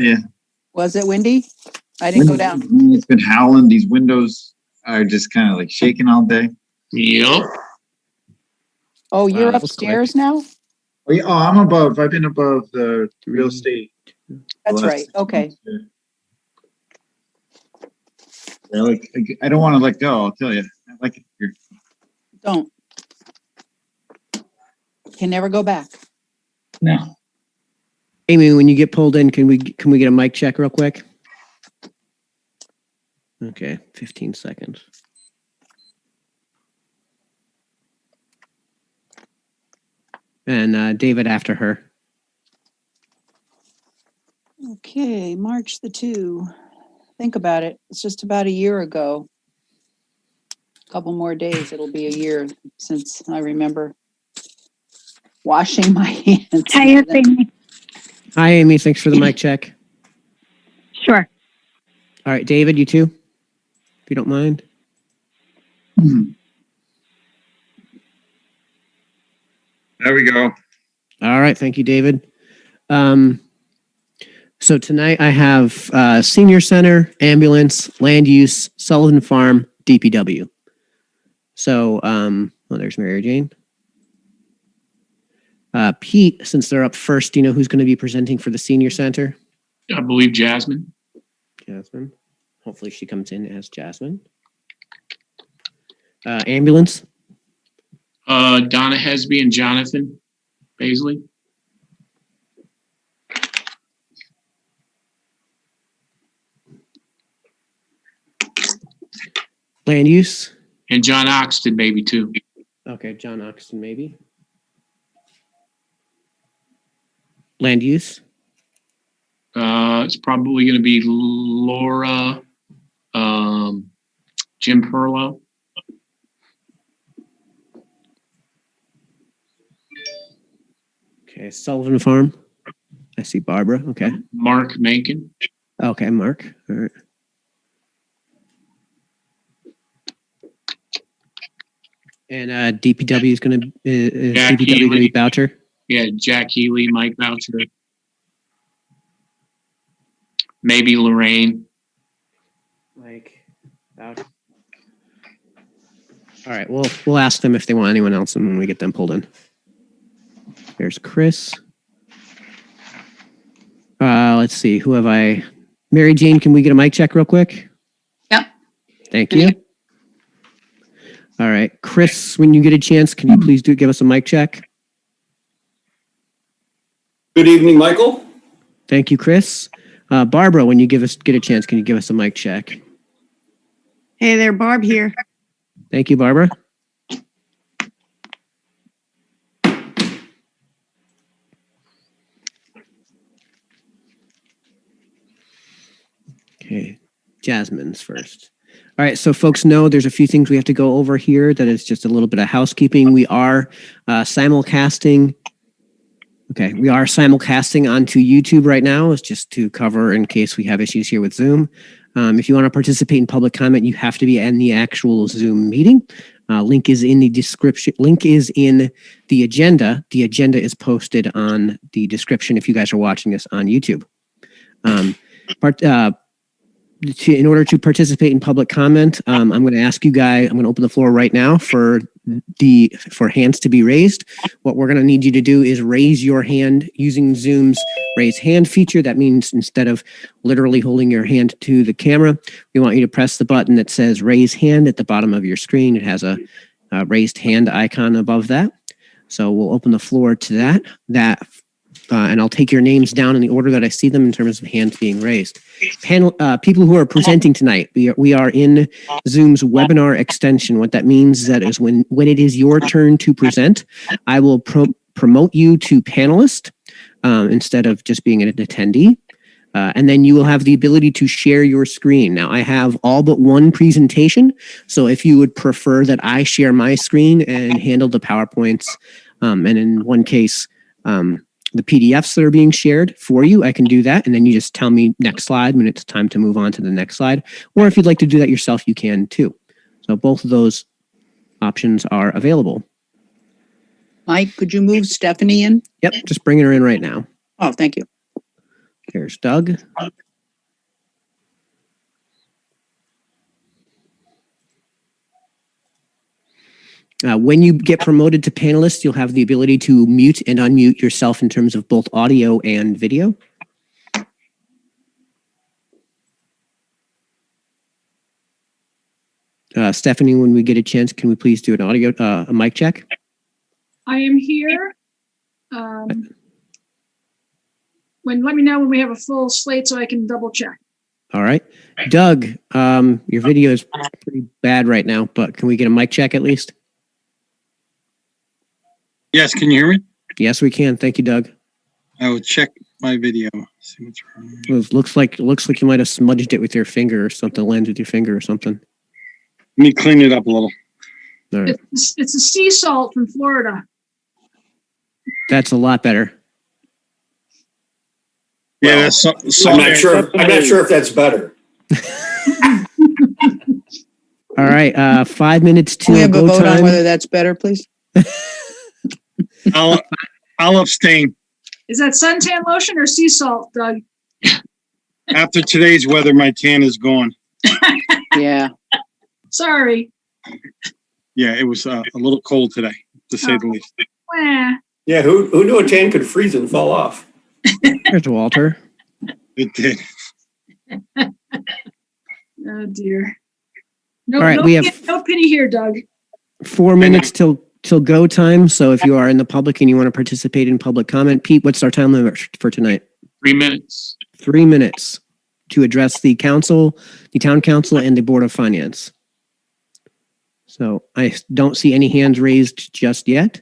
Yeah. Was it windy? I didn't go down. It's been howling. These windows are just kind of like shaking all day. Yep. Oh, you're that was upstairs quick. now? Oh, yeah, I'm above. I've been above the real estate. That's right. Okay. Yeah, I don't want to let go. I'll tell you. I like it here. Don't. Can never go back. No. Amy, when you get pulled in, can we get a mic check real quick? Okay, 15 seconds. And David after her. Okay, March the 2. Think about it. It's just about a year ago. A couple more days, it'll be a year since I remember washing my hands. Hi, it's Amy. Hi, Amy. Thanks for the mic check. Sure. All right, David, you too, if you don't mind. There we go. All right, thank you, David. So tonight I have Senior Center, Ambulance, Land Use, Sullivan Farm, DPW. So, there's Mary Jane. Pete, since they're up first, do you know who's going to be presenting for the Senior Center? I believe Jasmine. Jasmine. Hopefully she comes in as Jasmine. Ambulance. Donna Hesby and Jonathan Baisley. Land Use. And John Oxton, maybe too. Okay, John Oxton, maybe. Land Use. It's probably going to be Laura, Jim Perlow. Okay, Sullivan Farm. I see Barbara. Okay. Mark Mankin. Okay, Mark. All right. And DPW is going to DPW going to be Boucher. Yeah, Jack Healy, Mike Boucher. Maybe Lorraine. Mike Boucher. All right, we'll ask them if they want anyone else, and when we get them pulled in. There's Chris. Let's see. Who have I? Mary Jane, can we get a mic check real quick? Yep. Thank you. All right. Chris, when you get a chance, can you please give us a mic check? Good evening, Michael. Thank you, Chris. Barbara, when you get a chance, can you give us a mic check? Hey there, Barb here. Thank you, Barbara. Okay, Jasmine's first. All right, so folks know there's a few things we have to go over here. That is just a little bit of housekeeping. We are simulcasting. Okay, we are simulcasting onto YouTube right now. It's just to cover in case we have issues here with Zoom. If you want to participate in public comment, you have to be in the actual Zoom meeting. Link is in the description. Link is in the agenda. The agenda is posted on the description if you guys are watching this on YouTube. In order to participate in public comment, I'm going to ask you guys, I'm going to open the floor right now for hands to be raised. What we're going to need you to do is raise your hand using Zoom's raise hand feature. That means instead of literally holding your hand to the camera, we want you to press the button that says raise hand at the bottom of your screen. It has a raised hand icon above that. So we'll open the floor to that. And I'll take your names down in the order that I see them in terms of hands being raised. People who are presenting tonight, we are in Zoom's webinar extension. What that means is that is when it is your turn to present, I will promote you to panelist instead of just being an attendee. And then you will have the ability to share your screen. Now, I have all but one presentation. So if you would prefer that I share my screen and handle the PowerPoints, and in one case, the PDFs that are being shared for you, I can do that. And then you just tell me next slide when it's time to move on to the next slide. Or if you'd like to do that yourself, you can too. So both of those options are available. Mike, could you move Stephanie in? Yep, just bringing her in right now. Oh, thank you. Here's Doug. When you get promoted to panelist, you'll have the ability to mute and unmute yourself in terms of both audio and video. Stephanie, when we get a chance, can we please do an audio, a mic check? I am here. Let me know when we have a full slate so I can double check. All right. Doug, your video is pretty bad right now, but can we get a mic check at least? Yes, can you hear me? Yes, we can. Thank you, Doug. I will check my video. See what's wrong. It looks like you might have smudged it with your finger or something, lens with your finger or something. Let me clean it up a little. All right. It's a sea salt from Florida. That's a lot better. Yeah, that's I'm not sure if that's better. All right. 5 minutes Can we to have a go vote on time. whether that's better, please? I'll abstain. Is that suntan lotion or sea salt, Doug? After today's weather, my tan is gone. Yeah. Sorry. Yeah, it was a little cold today, to say the least. Wah. Yeah, who knew a tan could freeze and fall off? There's Walter. It did. Oh dear. No, All right, no, we have- no pity here, Doug. 4 minutes till go time. So if you are in the public and you want to participate in public comment, Pete, what's our time limit for tonight? 3 minutes. 3 minutes to address the council, the town council, and the board of finance. So I don't see any hands raised just yet.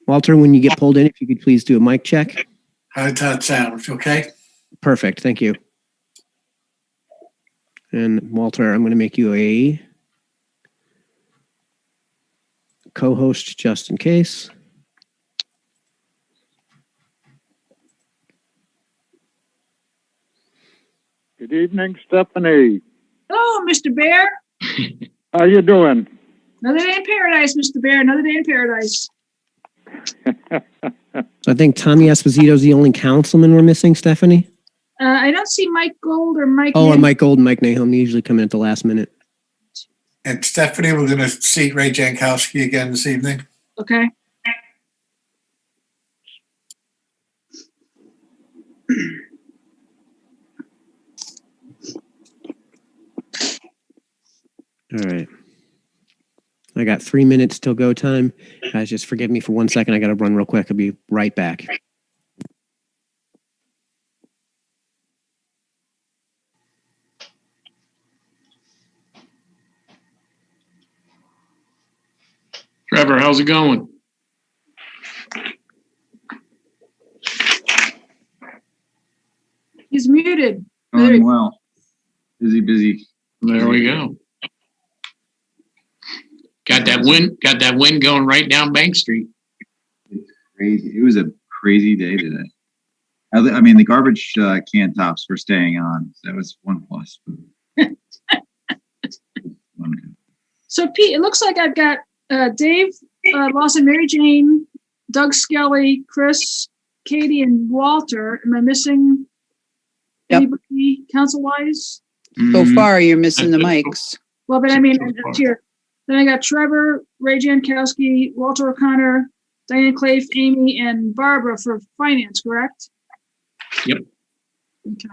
Walter, when you get pulled in, if you could please do a mic check. How did that sound? Okay. Perfect. Thank you. And Walter, I'm going to make you a co-host just in case. Good evening, Stephanie. Oh, Mr. Bear. How you doing? Another day in paradise, Mr. Bear. Another day in paradise. So I think Tommy Esposito is the only councilman we're missing, Stephanie. I don't see Mike Gold or Mike. Oh, and Nahum. Mike Gold and Mike Nahum usually come in at the last minute. And Stephanie, we're going to seat Ray Jankowski again this evening. Okay. All right. I got 3 minutes till go time. Guys, just forgive me for 1 second. I got to run real quick. I'll be right back. Trevor, how's it going? He's muted. Going well. Busy. There we go. Got that wind going right down Bank Street. It's crazy. It was a crazy day today. I mean, the garbage can tops were staying on. So that was one plus. So, Pete, it looks like I've got Dave Lawson, Mary Jane, Doug Skelly, Chris, Katie, and Walter. Am I missing Yep. anybody council-wise? So far, you're missing the mics. Well, but I mean, So far. here. Then I got Trevor, Ray Jankowski, Walter O'Connor, Diane Clafe, Amy, and Barbara for finance, correct? Yep. Okay.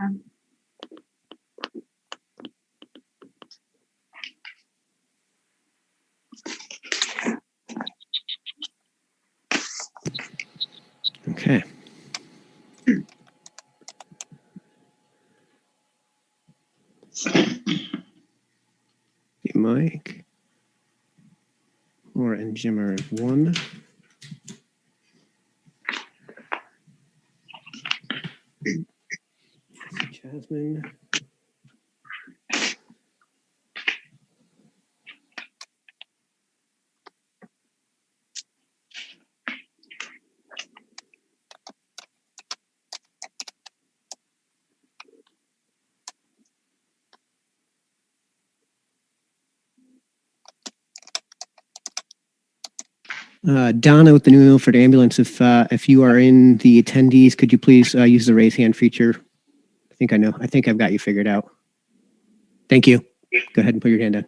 Okay. Mike. Laura and Jim are at 1. Jasmine. Donna with the New Milford Ambulance, if you are in the attendees, could you please use the raise hand feature? I think I know. I think I've got you figured out. Thank you. Go ahead and put your hand down.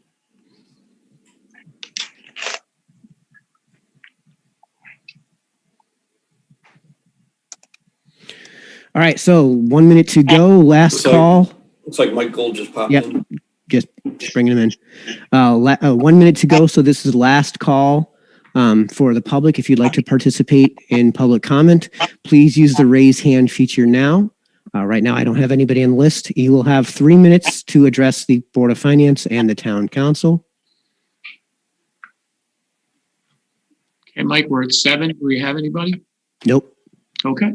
All right, so 1 minute to go. Last call. Looks like Mike Gold just popped Yep. in. Just bringing them in. 1 minute to go. So this is last call for the public. If you'd like to participate in public comment, please use the raise hand feature now. Right now, I don't have anybody on the list. You will have 3 minutes to address the Board of Finance and the Town Council. Okay, Mike, we're at 7. Do we have anybody? Nope. Okay.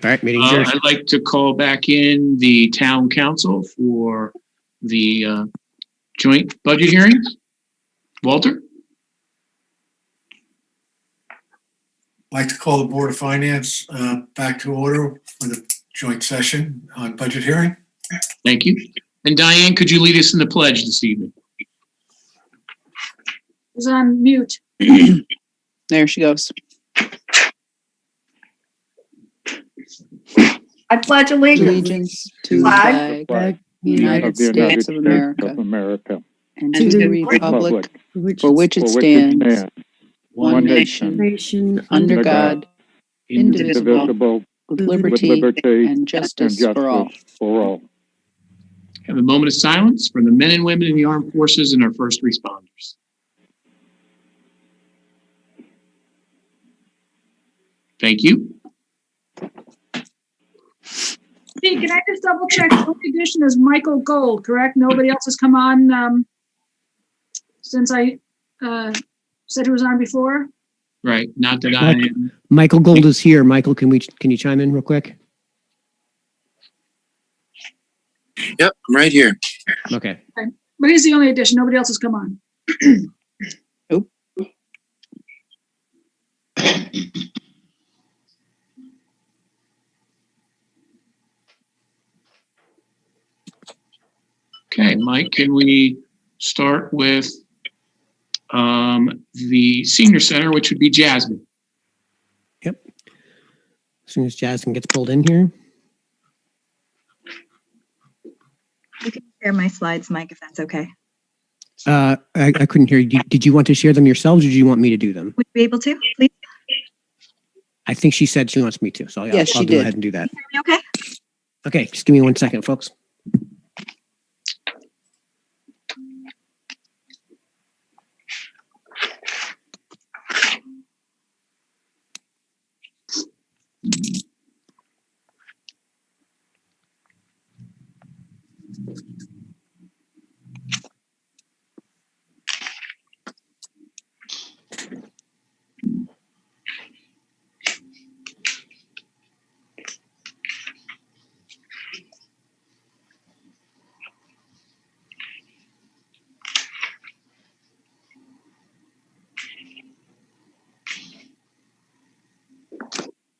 All right, meeting adjourned. I'd like to call back in the Town Council for the joint budget hearings. Walter? I'd like to call the Board of Finance back to order for the joint session on budget hearing. Thank you. And Diane, could you lead us in the pledge this evening? Is on mute. There she goes. I pledge allegiance Allegiance to the flag of the United States of America and to the republic for which it stands, one nation, under God, indivisible, with liberty and justice for all. Have a moment of silence for the men and women in the armed forces and our first responders. Thank you. Pete, can I just double check? The only addition is Michael Gold, correct? Nobody else has come on since I said he was on before? Right, not that I am. Michael Gold is here. Michael, can you chime in real quick? Yep, I'm right here. Okay. But he's the only addition. Nobody else has come on. Nope. Okay, Mike, can we start with the senior center, which would be Jasmine? Yep. As soon as Jasmine gets pulled in here. You can share my slides, Mike, if that's okay. I couldn't hear you. Did you want to share them yourselves or do you want me to do them? Would you be able to, please? I think she said she wants me to, so I'll go ahead and do that. Okay. Okay, just give me 1 second, folks.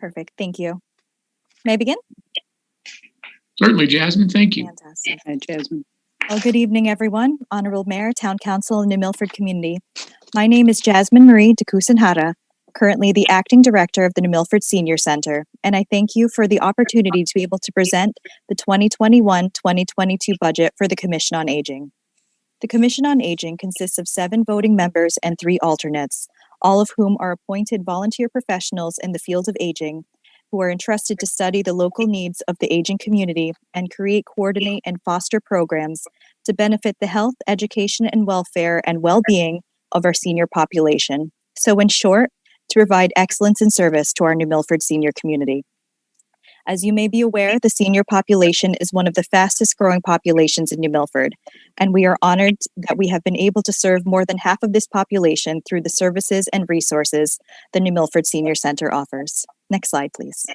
Perfect. Thank you. May I begin? Certainly, Jasmine. Thank you. Fantastic. Hi, Jasmine. Well, good evening, everyone. Honorable Mayor, Town Council, and New Milford community. My name is Jasmine Marie de Cusinhara, currently the Acting Director of the New Milford Senior Center, and I thank you for the opportunity to be able to present the 2021-2022 budget for the Commission on Aging. The Commission on Aging consists of 7 voting members and 3 alternates, all of whom are appointed volunteer professionals in the field of aging, who are entrusted to study the local needs of the aging community and create, coordinate, and foster programs to benefit the health, education, and welfare and well-being of our senior population. So in short, to provide excellence in service to our New Milford senior community. As you may be aware, the senior population is one of the fastest growing populations in New Milford, and we are honored that we have been able to serve more than half of this population through the services and resources the New Milford Senior Center offers. Next slide, please.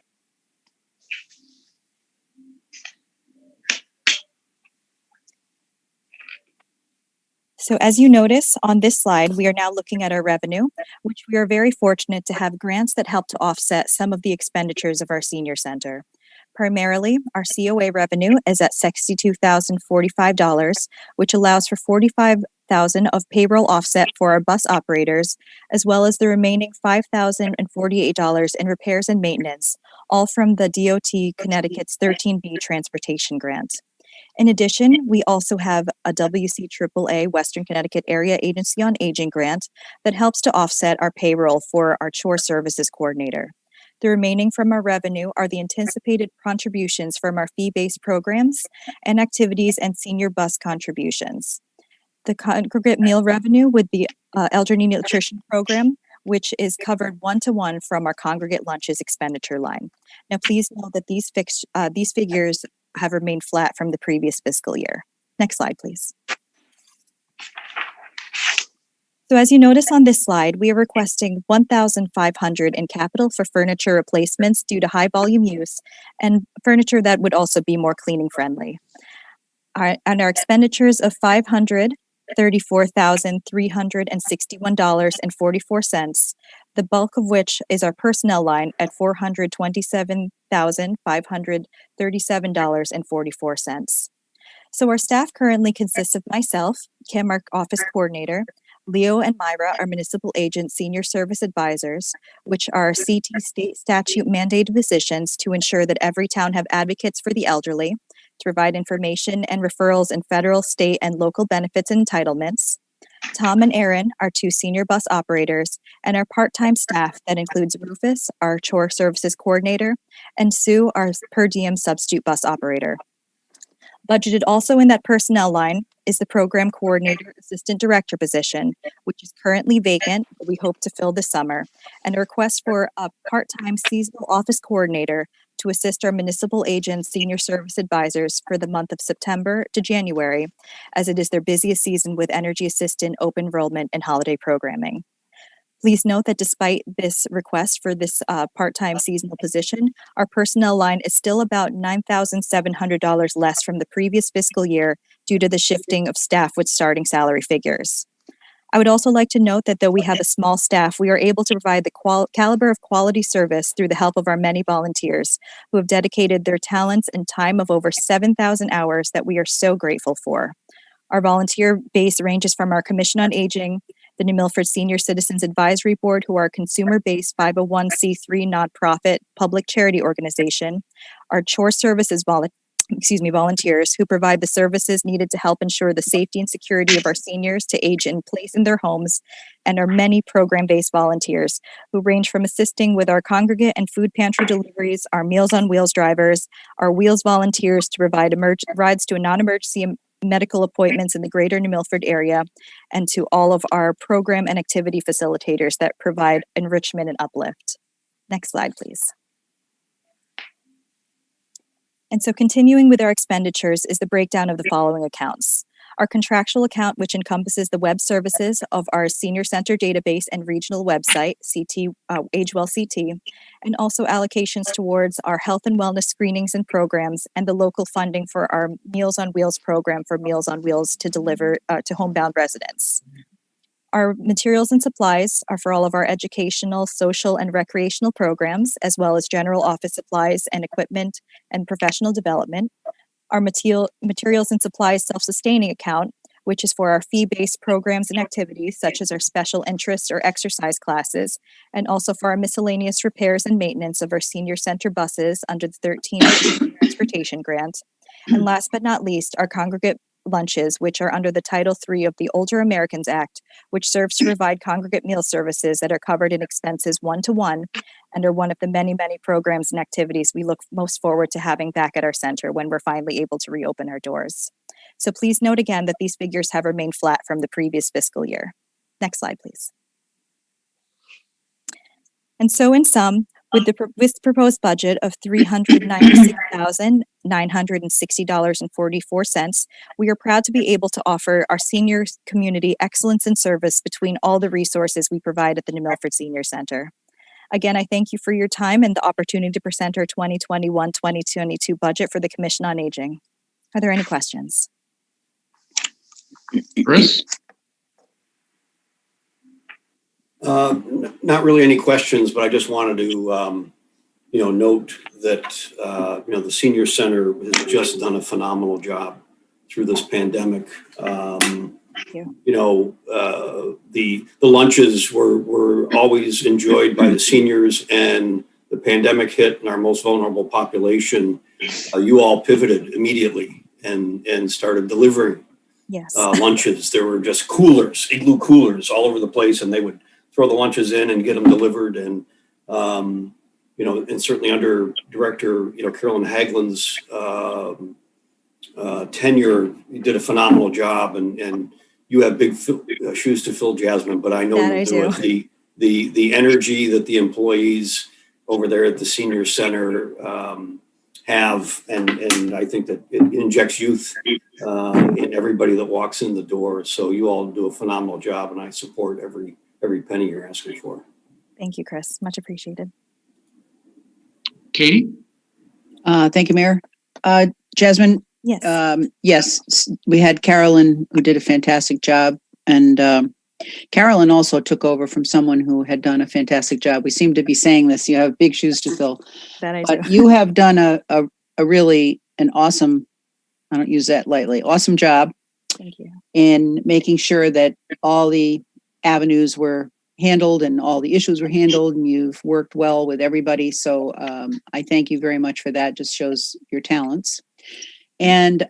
So as you notice on this slide, we are now looking at our revenue, which we are very fortunate to have grants that help to offset some of the expenditures of our senior center. Primarily, our COA revenue is at $62,045, which allows for $5,000 of payroll offset for our bus operators, as well as the remaining $5,048 in repairs and maintenance, all from the DOT Connecticut's 13B transportation grant. In addition, we also have a WCAAA Western Connecticut Area Agency on Aging grant that helps to offset our payroll for our chore services coordinator. The remaining from our revenue are the anticipated contributions from our fee-based programs and activities and senior bus contributions. The congregate meal revenue with the elderly nutrition program, which is covered one-to-one from our congregate lunches expenditure line. Now, please note that these figures have remained flat from the previous fiscal year. Next slide, please. So as you notice on this slide, we are requesting $1,500 in capital for furniture replacements due to high volume use and furniture that would also be more cleaning friendly. And our expenditures of $534,361.44, the bulk of which is our personnel line at $427,537.44. So our staff currently consists of myself, Kim, our office coordinator, Leo and Myra, our municipal agent senior service advisors, which are CT state statute mandated positions to ensure that every town have advocates for the elderly, to provide information and referrals in federal, state, and local benefits and entitlements. Tom and Aaron, our two senior bus operators, and our part-time staff that includes Rufus, our chore services coordinator, and Sue, our per diem substitute bus operator. Budgeted also in that personnel line is the program coordinator assistant director position, which is currently vacant, but we hope to fill this summer, and a request for a part-time seasonal office coordinator to assist our municipal agents, senior service advisors for the month of September to January, as it is their busiest season with energy assistant, open enrollment, and holiday programming. Please note that despite this request for this part-time seasonal position, our personnel line is still about $9,700 less from the previous fiscal year due to the shifting of staff with starting salary figures. I would also like to note that though we have a small staff, we are able to provide the caliber of quality service through the help of our many volunteers who have dedicated their talents and time of over 7,000 hours that we are so grateful for. Our volunteer base ranges from our Commission on Aging, the New Milford Senior Citizens Advisory Board, who are a consumer-based 501c3 nonprofit public charity organization, our chore services volunteers who provide the services needed to help ensure the safety and security of our seniors to age in place in their homes, and our many program-based volunteers who range from assisting with our congregate and food pantry deliveries, our Meals on Wheels drivers, our Wheels volunteers to provide rides to a non-emergency medical appointments in the greater New Milford area, and to all of our program and activity facilitators that provide enrichment and uplift. Next slide, please. And so continuing with our expenditures is the breakdown of the following accounts. Our contractual account, which encompasses the web services of our senior center database and regional website, AgeWell CT, and also allocations towards our health and wellness screenings and programs, and the local funding for our Meals on Wheels program for Meals on Wheels to deliver to homebound residents. Our materials and supplies are for all of our educational, social, and recreational programs, as well as general office supplies and equipment and professional development. Our materials and supplies self-sustaining account, which is for our fee-based programs and activities, such as our special interest or exercise classes, and also for our miscellaneous repairs and maintenance of our senior center buses under the 13 transportation grant. And last but not least, our congregate lunches, which are under the Title III of the Older Americans Act, which serves to provide congregate meal services that are covered in expenses one-to-one and are one of the many, many programs and activities we look most forward to having back at our center when we're finally able to reopen our doors. So please note again that these figures have remained flat from the previous fiscal year. Next slide, please. And so in sum, with the proposed budget of $396,960.44, we are proud to be able to offer our senior community excellence in service between all the resources we provide at the New Milford Senior Center. Again, I thank you for your time and the opportunity to present our 2021-2022 budget for the Commission on Aging. Are there any questions? Chris? Not really any questions, but I just wanted to, note that, the senior center has just done a phenomenal job through this pandemic. you. You know, the lunches were always enjoyed by the seniors, and the pandemic hit and our most vulnerable population. You all pivoted immediately and started delivering Yes. lunches. There were just coolers, igloo coolers all over the place, and they would throw the lunches in and get them delivered. And, you know, and certainly under Director, you know, Carolyn Haglin's tenure, you did a phenomenal job, and you have big shoes to fill, Jasmine, but I know That I you'll do it. The energy that the employees over there at the senior center have, and I think that it injects youth in everybody that walks in the door. So you all do a phenomenal job, and I support every penny you're asking for. Thank you, Chris. Much appreciated. Katie? Thank you, Mayor. Jasmine, Yes. yes, we had Carolyn who did a fantastic job, and Carolyn also took over from someone who had done a fantastic job. We seem to be saying this, you have big shoes to fill. That I But do. you have done a really an awesome, I don't use that lightly, awesome job Thank you. in making sure that all the avenues were handled and all the issues were handled, and you've worked well with everybody. So I thank you very much for that. Just shows your talents. And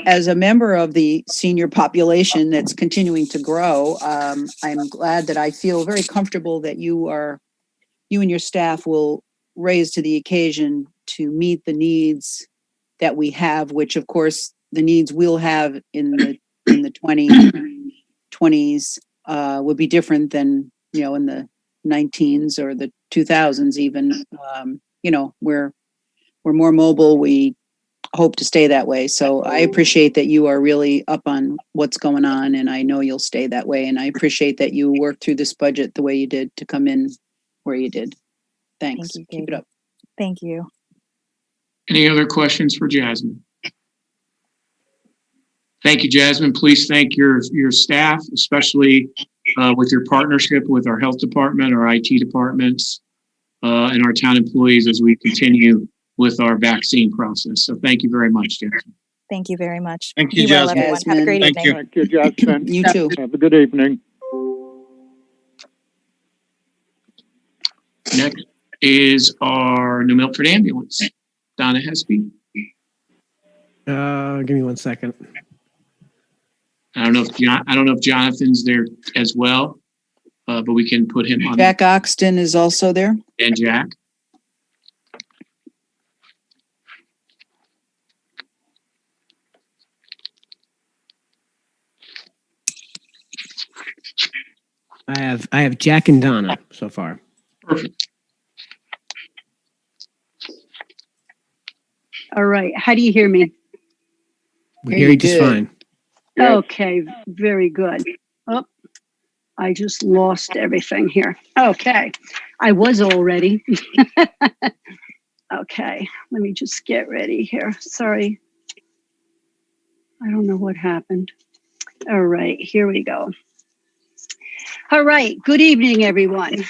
as a member of the senior population that's continuing to grow, I'm glad that I feel very comfortable that you and your staff will raise to the occasion to meet the needs that we have, which of course the needs we'll have in the 2020s would be different than, you know, in the 19s or the 2000s even. You know, we're more mobile. We hope to stay that way. So I appreciate that you are really up on what's going on, and I know you'll stay that way. And I appreciate that you worked through this budget the way you did to come in where you did. Thanks. Thank you, Keep it Katie. up. Thank you. Any other questions for Jasmine? Thank you, Jasmine. Please thank your staff, especially with your partnership with our health department, our IT departments, and our town employees as we continue with our vaccine process. So thank you very much, Jasmine. Thank you very much. Thank you, Be well, Jasmine. everyone. Have a great Thank evening. you. Thank you, Jasmine. You too. Have a good evening. Next is our New Milford ambulance. Donna Hespy. Give me 1 second. I don't know if Jonathan's there as well, but we can put him on. Jack Oxton is also there. And Jack. I have Jack and Donna so far. Perfect. All right. How do you hear me? We hear you just fine. Okay, very good. Oh, I just lost everything here. Okay, I was all ready. Okay, let me just get ready here. Sorry. I don't know what happened. All right, here we go. All right, good evening, everyone.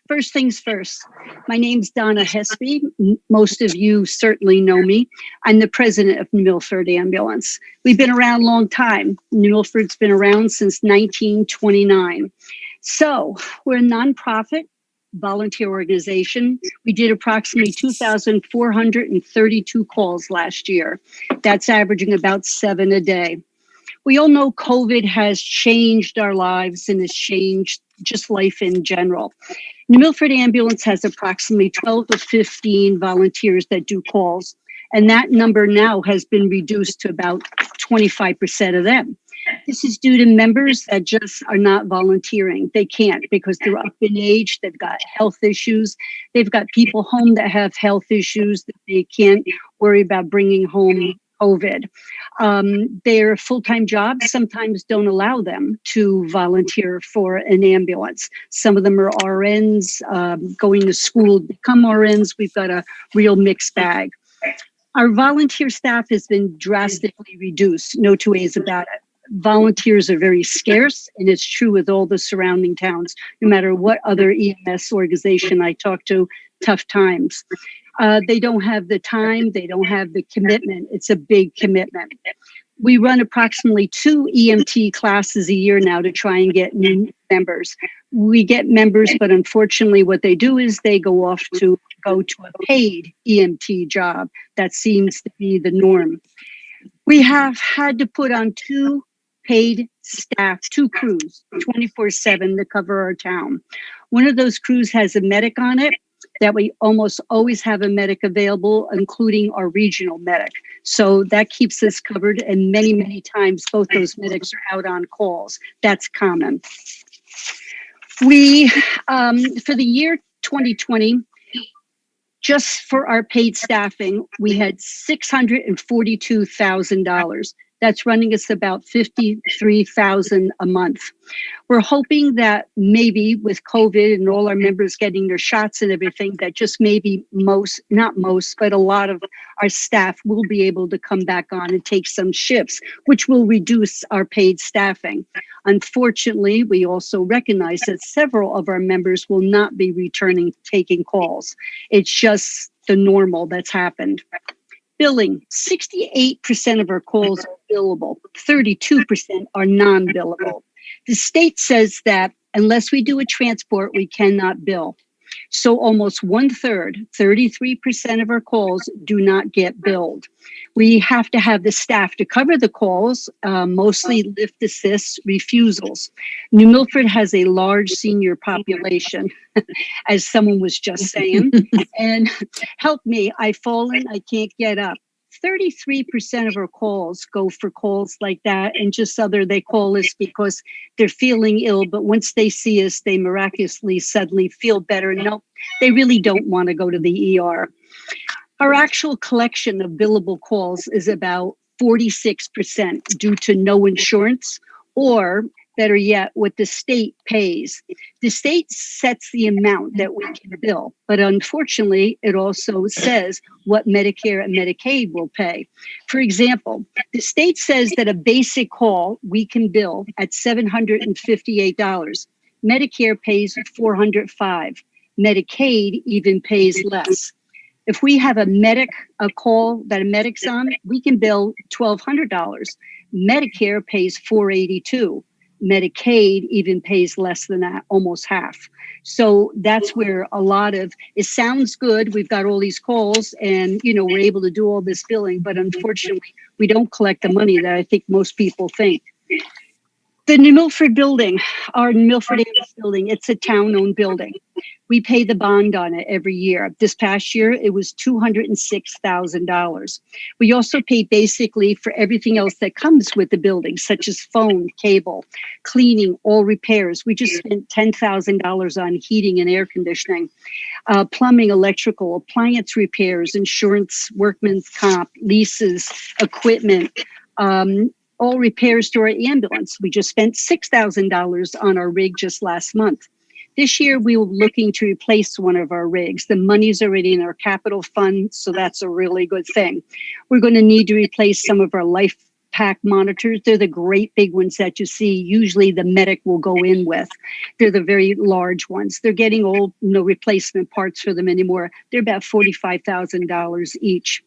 First things first, my name's Donna Hespy. Most of you certainly know me. I'm the president of New Milford Ambulance. We've been around a long time. New Milford's been around since 1929. So we're a nonprofit volunteer organization. We did approximately 2,432 calls last year. That's averaging about 7 a day. We all know COVID has changed our lives and has changed just life in general. New Milford Ambulance has approximately 12 to 15 volunteers that do calls, and that number now has been reduced to about 25% of them. This is due to members that just are not volunteering. They can't because they're up in age, they've got health issues, they've got people home that have health issues that they can't worry about bringing home COVID. Their full-time jobs sometimes don't allow them to volunteer for an ambulance. Some of them are RNs, going to school to become RNs. We've got a real mixed bag. Our volunteer staff has been drastically reduced, no two ways about it. Volunteers are very scarce, and it's true with all the surrounding towns. No matter what other EMS organization I talk to, tough times. They don't have the time. They don't have the commitment. It's a big commitment. We run approximately 2 EMT classes a year now to try and get new members. We get members, but unfortunately what they do is they go off to go to a paid EMT job. That seems to be the norm. We have had to put on 2 paid staff, 2 crews, 24/7 to cover our town. One of those crews has a medic on it, that we almost always have a medic available, including our regional medic. So that keeps us covered. And many, many times, both those medics are out on calls. That's common. We, for the year 2020, just for our paid staffing, we had $642,000. That's running us about $53,000 a month. We're hoping that maybe with COVID and all our members getting their shots and everything, that just maybe not most, but a lot of our staff will be able to come back on and take some shifts, which will reduce our paid staffing. Unfortunately, we also recognize that several of our members will not be returning taking calls. It's just the normal that's happened. Billing, 68% of our calls are billable, 32% are non-billable. The state says that unless we do a transport, we cannot bill. So almost 1/3, 33% of our calls do not get billed. We have to have the staff to cover the calls, mostly lift assists, refusals. New Milford has a large senior population, as someone was just saying. And help me, I've fallen, I can't get up. 33% of our calls go for calls like that, and just they call us because they're feeling ill, but once they see us, they miraculously suddenly feel better. Nope, they really don't want to go to the ER. Our actual collection of billable calls is about 46% due to no insurance, or better yet, what the state pays. The state sets the amount that we can bill, but unfortunately, it also says what Medicare and Medicaid will pay. For example, the state says that a basic call we can bill at $758. Medicare pays $405. Medicaid even pays less. If we have a call that a medic's on, we can bill $1,200. Medicare pays $482. Medicaid even pays less than that, almost half. So that's where a lot of, it sounds good. We've got all these calls and, we're able to do all this billing, but unfortunately, we don't collect the money that I think most people think. The New Milford building, our New Milford Ambulance building, it's a town-owned building. We pay the bond on it every year. This past year, it was $206,000. We also pay basically for everything else that comes with the building, such as phone, cable, cleaning, all repairs. We just spent $10,000 on heating and air conditioning, plumbing, electrical, appliance repairs, insurance, workman's comp, leases, equipment, all repairs to our ambulance. We just spent $6,000 on our rig just last month. This year, we were looking to replace one of our rigs. The money's already in our capital fund, so that's a really good thing. We're going to need to replace some of our life pack monitors. They're the great big ones that you see. Usually the medic will go in with. They're the very large ones. They're getting old, no replacement parts for them anymore. They're about $45,000 each.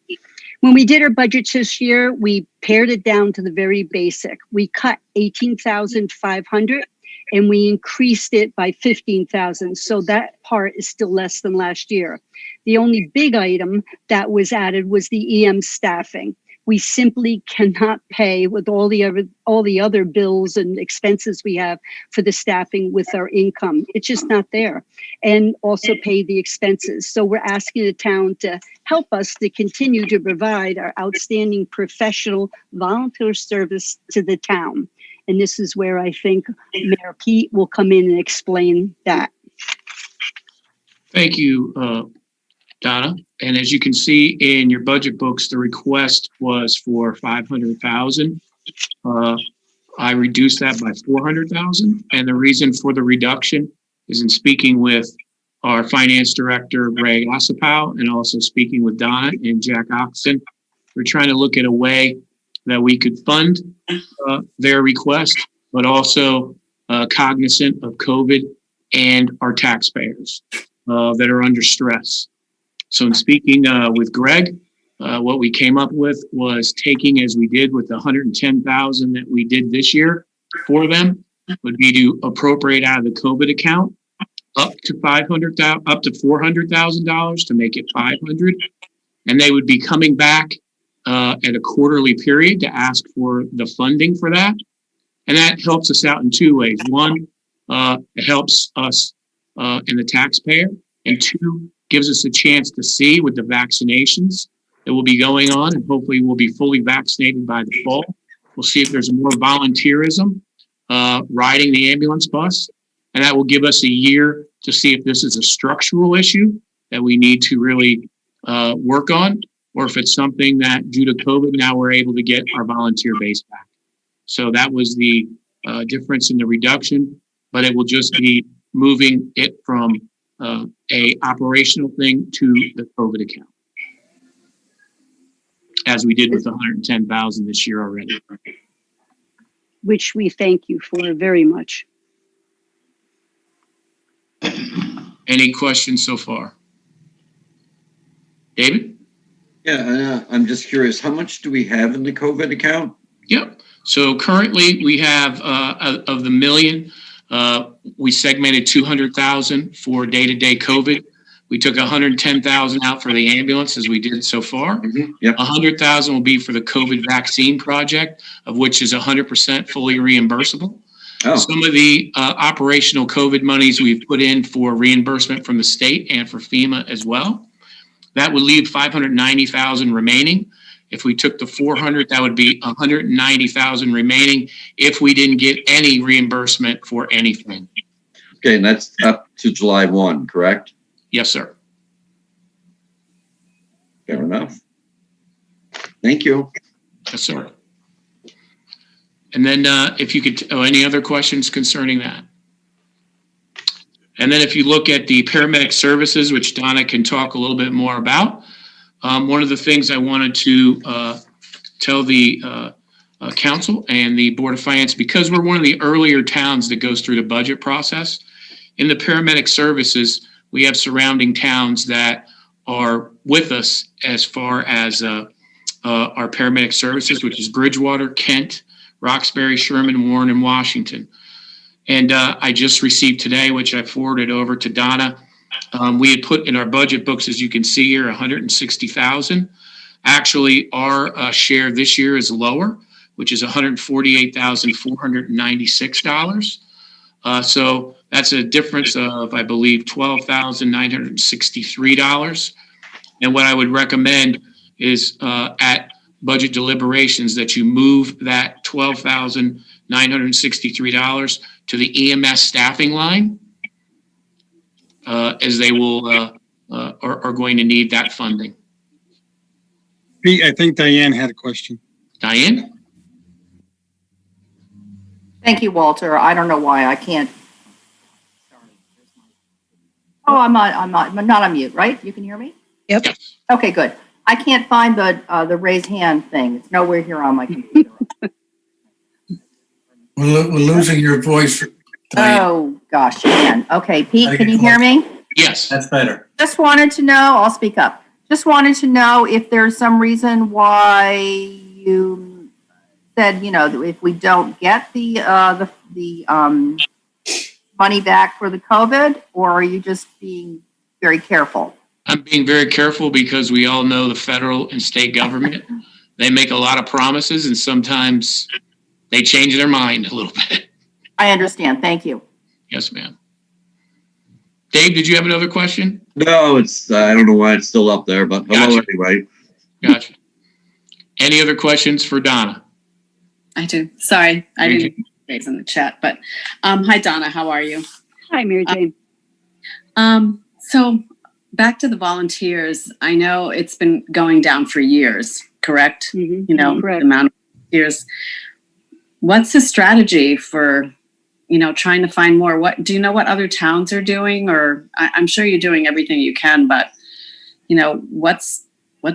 When we did our budgets this year, we pared it down to the very basic. We cut $18,500 and we increased it by $15,000. So that part is still less than last year. The only big item that was added was the EM staffing. We simply cannot pay with all the other bills and expenses we have for the staffing with our income. It's just not there. And also pay the expenses. So we're asking the town to help us to continue to provide our outstanding professional volunteer service to the town. And this is where I think Mayor Pete will come in and explain that. Thank you, Donna. And as you can see in your budget books, the request was for $500,000. I reduced that by $400,000. And the reason for the reduction is in speaking with our finance director, Ray Ossipow, and also speaking with Donna and Jack Oxton. We're trying to look at a way that we could fund their request, but also cognizant of COVID and our taxpayers that are under stress. So in speaking with Greg, what we came up with was taking, as we did with the 110,000 that we did this year for them, would be to appropriate out of the COVID account up to $400,000 to make it 500, and they would be coming back at a quarterly period to ask for the funding for that, and that helps us out in two ways. One, it helps us and the taxpayer, and two, gives us a chance to see with the vaccinations that will be going on, and hopefully we'll be fully vaccinated by the fall. We'll see if there's more volunteerism riding the ambulance bus, and that will give us a year to see if this is a structural issue that we need to really work on, or if it's something that due to COVID now we're able to get our volunteer base back. So that was the difference in the reduction, but it will just be moving it from a operational thing to the COVID account, as we did with the 110,000 this year already. Which we thank you for very much. Any questions so far? David? Yeah, I'm just curious, how much do we have in the COVID account? Yep. So currently we have, of the million, we segmented 200,000 for day-to-day COVID. We took 110,000 out for the ambulance, as we did so far. Yep. 100,000 will be for the COVID vaccine project, of which is 100% fully reimbursable. Oh. Some of the operational COVID monies we've put in for reimbursement from the state and for FEMA as well. That would leave 590,000 remaining. If we took the 400, that would be 190,000 remaining if we didn't get any reimbursement for anything. Okay, and that's up to July 1, correct? Yes, sir. Fair enough. Thank you. Yes, sir. And then if you could, any other questions concerning that? And then if you look at the paramedic services, which Donna can talk a little bit more about, one of the things I wanted to tell the council and the Board of Finance, because we're one of the earlier towns that goes through the budget process, in the paramedic services, we have surrounding towns that are with us as far as our paramedic services, which is Bridgewater, Kent, Roxbury, Sherman, Warren, and Washington. And I just received today, which I forwarded over to Donna. We had put in our budget books, as you can see here, 160,000. Actually, our share this year is lower, which is $148,496. So that's a difference of, I believe, $12,963. And what I would recommend is at budget deliberations that you move that $12,963 to the EMS staffing line, as they will are going to need that funding. Pete, I think Diane had a question. Diane? Thank you, Walter. I don't know why I can't. Oh, I'm not on mute, right? You can hear me? Yep. Okay, good. I can't find the raise hand thing. It's nowhere here on my computer. We're losing your voice. Diane. Oh, gosh, man. Okay, Pete, can you hear me? Yes. That's better. Just wanted to know, I'll speak up. Just wanted to know if there's some reason why you said, you know, if we don't get the money back for the COVID, or are you just being very careful? I'm being very careful because we all know the federal and state government, they make a lot of promises and sometimes they change their mind a little bit. I understand. Thank you. Yes, ma'am. Dave, did you have another question? No, it's, I don't know why it's still up there, but hello anyway. Gotcha. Any other questions for Donna? I do. Sorry, I didn't raise in the chat, but hi, Donna. How are you? Hi, Mary Jane. So back to the volunteers. I know it's been going down for years, correct? Mm-hmm. You know, Correct. the amount of volunteers. What's the strategy for, you know, trying to find more? What do you know what other towns are doing? Or I'm sure you're doing everything you can, but you know, what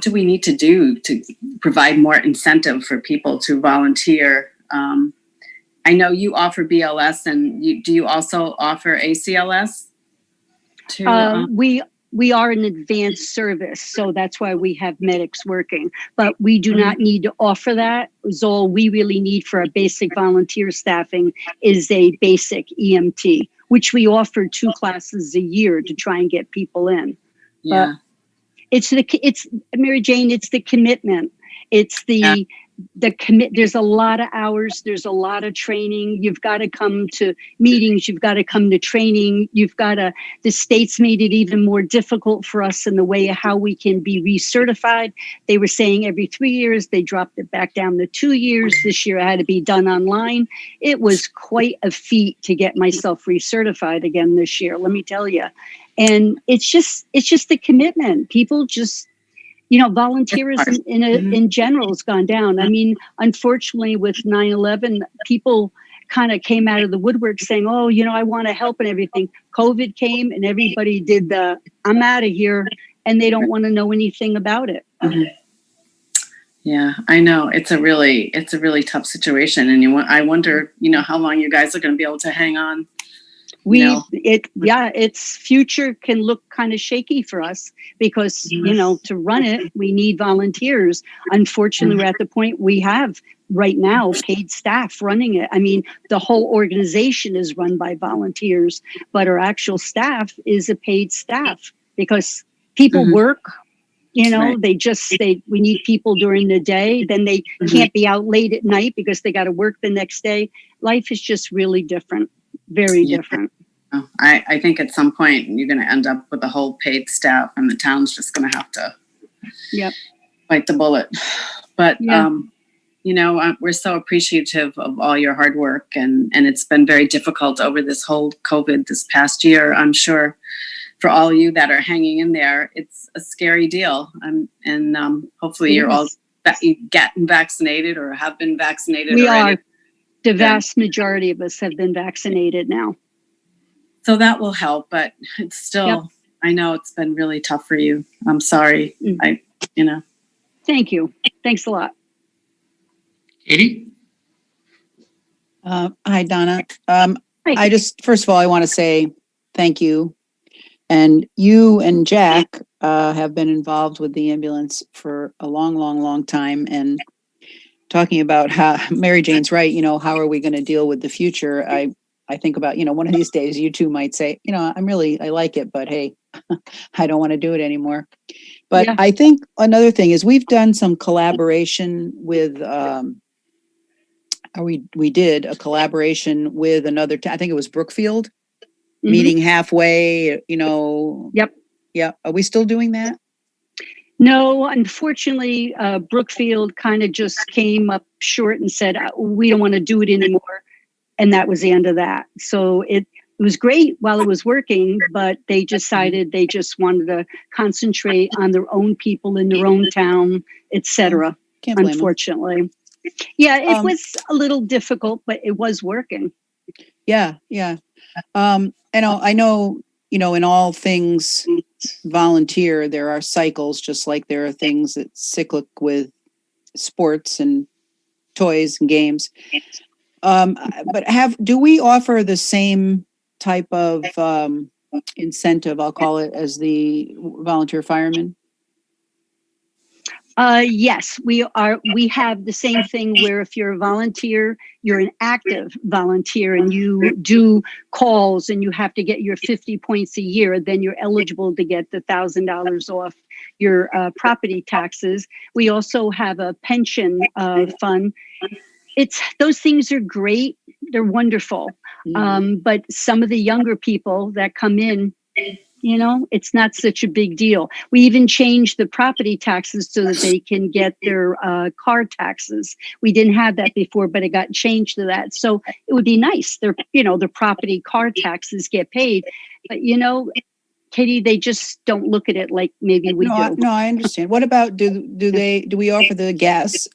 do we need to do to provide more incentive for people to volunteer? I know you offer BLS, and do you also offer ACLS? we are an advanced service, so that's why we have medics working. But we do not need to offer that. Is all we really need for our basic volunteer staffing is a basic EMT, which we offer 2 classes a year to try and get people in. Yeah. But it's Mary Jane, it's the commitment. It's the there's a lot of hours, there's a lot of training. You've got to come to meetings, you've got to come to training, the state's made it even more difficult for us in the way of how we can be recertified. They were saying every 3 years, they dropped it back down to 2 years. This year it had to be done online. It was quite a feat to get myself recertified again this year, let me tell you. And it's just the commitment. People just, volunteerism in general has gone down. I mean, unfortunately, with 9/11, people kind of came out of the woodwork saying, oh, I want to help and everything. COVID came and everybody did I'm out of here, and they don't want to know anything about it. Yeah, I know. It's a really tough situation. And I wonder, how long you guys are going to be able to hang on. Its future can look kind of shaky for us because, to run it, we need volunteers. Unfortunately, we're at the point we have right now paid staff running it. I mean, the whole organization is run by volunteers, but our actual staff is a paid staff because people work. Right. We need people during the day. Then they can't be out late at night because they got to work the next day. Life is just really different. Very different. I think at some point you're going to end up with a whole paid staff and the town's just going to have to bite the bullet. But, we're so appreciative of all your hard work and it's been very difficult over this whole COVID this past year. I'm sure for all of you that are hanging in there, it's a scary deal. And hopefully you're all getting vaccinated or have been vaccinated We already. are. The vast majority of us have been vaccinated now. So that will help, but it's still, I know it's been really tough for you. I'm sorry. Thank you. Thanks a lot. Katie? Hi, Donna. First of all, I want to say thank you. And you and Jack have been involved with the ambulance for a long, long, long time. And talking about how Mary Jane's right, how are we going to deal with the future? I think about, one of these days you two might say, I like it, but hey, I don't want to do it anymore. But I think another thing is we've done some collaboration with, we did a collaboration with another, I think it was Brookfield, meeting halfway, Yep. Yeah. Are we still doing that? No, unfortunately, Brookfield kind of just came up short and said, we don't want to do it anymore. And that was the end of that. So it was great while it was working, but they decided they just wanted to concentrate on their own people in their own town, etc. Unfortunately. Yeah, it was a little difficult, but it was working. Yeah. And I know, in all things volunteer, there are cycles, just like there are things that's cyclic with sports and toys and games. But do we offer the same type of incentive, I'll call it, as the volunteer firemen? Yes, we have the same thing where if you're a volunteer, you're an active volunteer and you do calls and you have to get your 50 points a year, then you're eligible to get the $1,000 off your property taxes. We also have a pension fund. Those things are great. They're wonderful. But some of the younger people that come in, it's not such a big deal. We even changed the property taxes so that they can get their car taxes. We didn't have that before, but it got changed to that. So it would be nice. Their property car taxes get paid. But, Katie, they just don't look at it like maybe we do. No, I understand. What about, do we offer the gas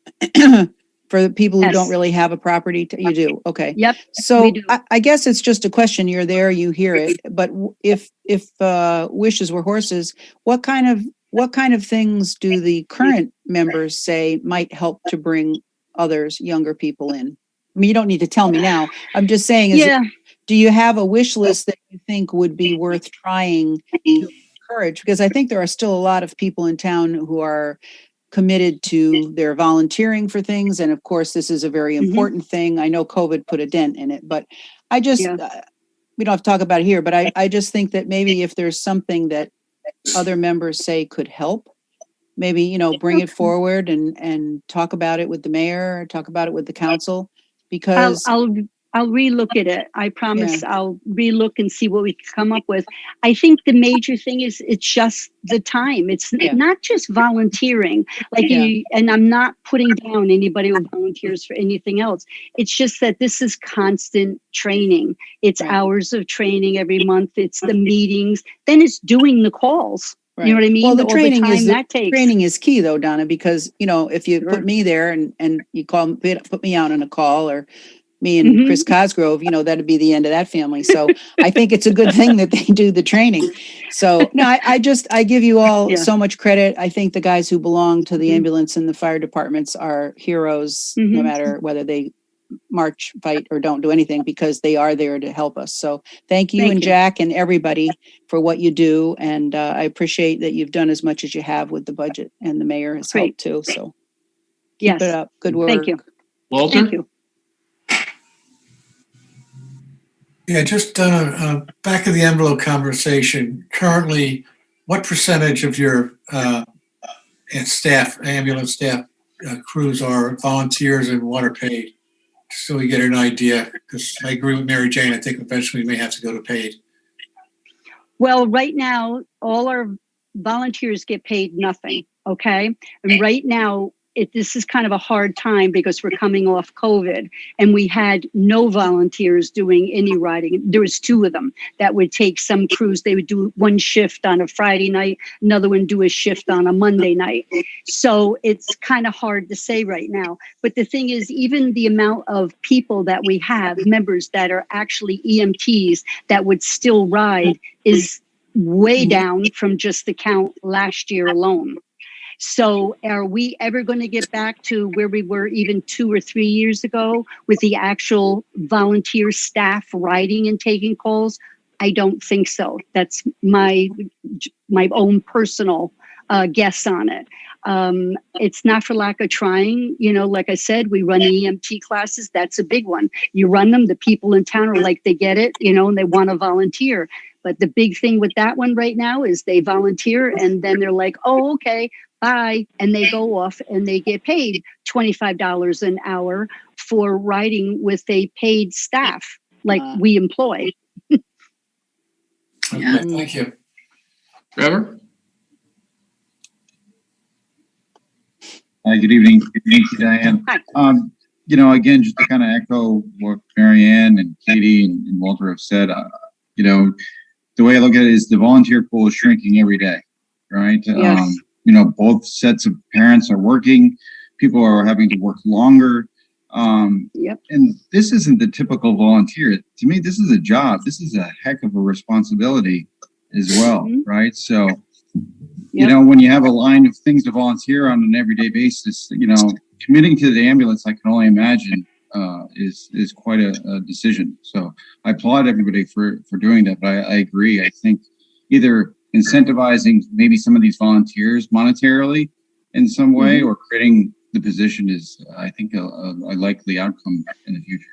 for the people who don't really have a property? You do. Okay. Yep. So I guess it's just a question. You're there, you hear it. But if wishes were horses, what kind of things do the current members say might help to bring others, younger people in? I mean, you don't need to tell me now. I'm just saying, do you have a wish list that you think would be worth trying to encourage, because I think there are still a lot of people in town who are committed to their volunteering for things. And of course, this is a very important thing. I know COVID put a dent in it, but I just, we don't have to talk about it here, but I just think that maybe if there's something that other members say could help, maybe, you know, bring it forward and talk about it with the mayor, talk about it with the council, because I'll relook at it. I promise I'll relook and see what we can come up with. I think the major thing is it's just the time. It's not just volunteering. And I'm not putting down anybody who volunteers for anything else. It's just that this is constant training. It's hours of training every month. It's the meetings. Then it's doing the calls. Right. You know what I mean? Well, the All training time that takes. training is key though, Donna, because, you know, if you put me there and you put me out on a call, or me and Chris Cosgrove, you know, that'd be the end of that family. So I think it's a good thing that they do the training. So no, I give you all so much credit. I think the guys who belong to the ambulance and the fire departments are heroes, no matter whether they march, fight, or don't do anything, because they are there to help us. So thank you, and Jack and everybody for what you do. And I appreciate that you've done as much as you have with the budget, and the mayor has helped too. So keep it up. Good work. Thank you. Walter? Thank you. Yeah, just back of the envelope conversation. Currently, what percentage of your staff, ambulance staff crews are volunteers and what are paid? So we get an idea, because I agree with Mary Jane. I think eventually we may have to go to paid. Well, right now, all our volunteers get paid nothing. Okay. And right now, this is kind of a hard time because we're coming off COVID, and we had no volunteers doing any riding. There was 2 of them that would take some crews. They would do one shift on a Friday night, another one do a shift on a Monday night. So it's kind of hard to say right now. But the thing is, even the amount of people that we have, members that are actually EMTs that would still ride, is way down from just the count last year alone. So are we ever going to get back to where we were even 2 or 3 years ago with the actual volunteer staff riding and taking calls? I don't think so. That's my own personal guess on it. It's not for lack of trying. You know, like I said, we run EMT classes. That's a big one. You run them, the people in town are like, they get it, you know, and they want to volunteer. But the big thing with that one right now is they volunteer and then they're like, oh, okay, bye. And they go off and they get paid $25 an hour for riding with a paid staff like we employ. Okay, thank you. Trevor? Good evening. Good evening, Diane. Hi. You know, again, just to kind of echo what Mary Ann and Katie and Walter have said, you know, the way I look at it is the volunteer pool is shrinking every day, right? Yes. You know, both sets of parents are working. People are having to work longer. And this isn't the typical volunteer. To me, this is a job. This is a heck of a responsibility as well, right? So, you know, when you have a line of things to volunteer on an everyday basis, you know, committing to the ambulance, I can only imagine, is quite a decision. So I applaud everybody for doing that. But I agree. I think either incentivizing maybe some of these volunteers monetarily in some way, or creating the position is, I think, a likely outcome in the future.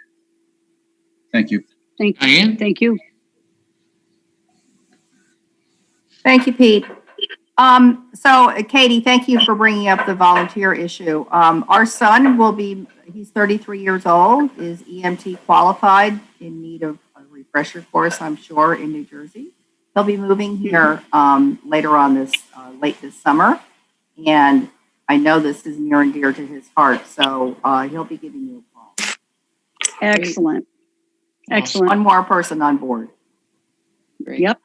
Thank you. Thank you. Diane? Thank you. Thank you, Pete. So Katie, thank you for bringing up the volunteer issue. Our son he's 33 years old, is EMT qualified, in need of a refresher course, I'm sure, in New Jersey. He'll be moving here later on late this summer. And I know this is near and dear to his heart, so he'll be giving you a call. Excellent. Excellent. One more person on board. Great. Yep.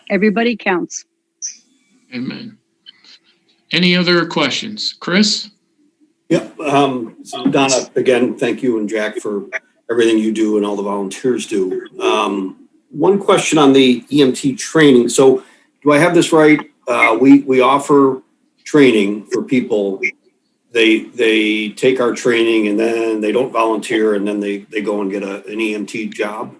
Everybody counts. Amen. Any other questions? Chris? Yep. So Donna, again, thank you, and Jack, for everything you do and all the volunteers do. One question on the EMT training. So do I have this right? We offer training for people. They take our training and then they don't volunteer, and then they go and get an EMT job.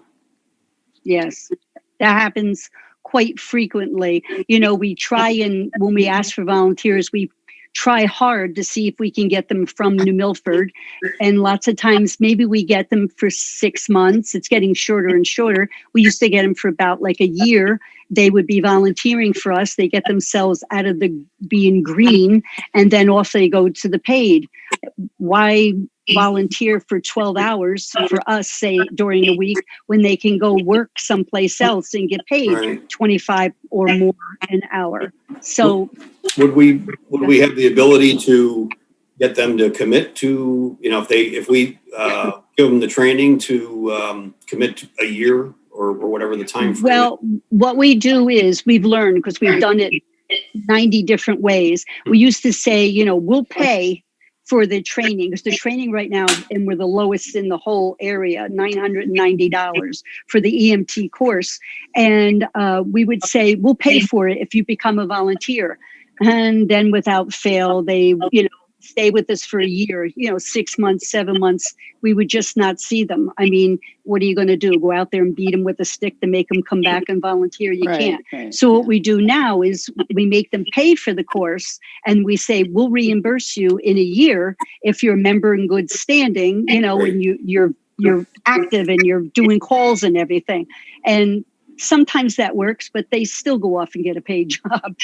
Yes, that happens quite frequently. We try, and when we ask for volunteers, we try hard to see if we can get them from New Milford. And lots of times, maybe we get them for 6 months. It's getting shorter and shorter. We used to get them for about like a year. They would be volunteering for us. They get themselves out of the being green, and then off they go to the paid. Why volunteer for 12 hours for us, say, during the week, when they can go work someplace else and get paid 25 or more an hour? So would we have the ability to get them to commit to, if we give them the training to commit to a year or whatever the time frame? Well, what we do is we've learned, because we've done it 90 different ways. We used to say, we'll pay for the training, because the training right now, and we're the lowest in the whole area, $990 for the EMT course. And we would say, we'll pay for it if you become a volunteer. And then without fail, they, stay with us for a year, 6 months, 7 months. We would just not see them. I mean, what are you going to do? Go out there and beat them with a stick to make them come back and volunteer? You can't. Right, so what we do now is we make them pay for the course, and we say, we'll reimburse you in a year if you're a member in good standing, and you're active and you're doing calls and everything. And sometimes that works, but they still go off and get a paid job.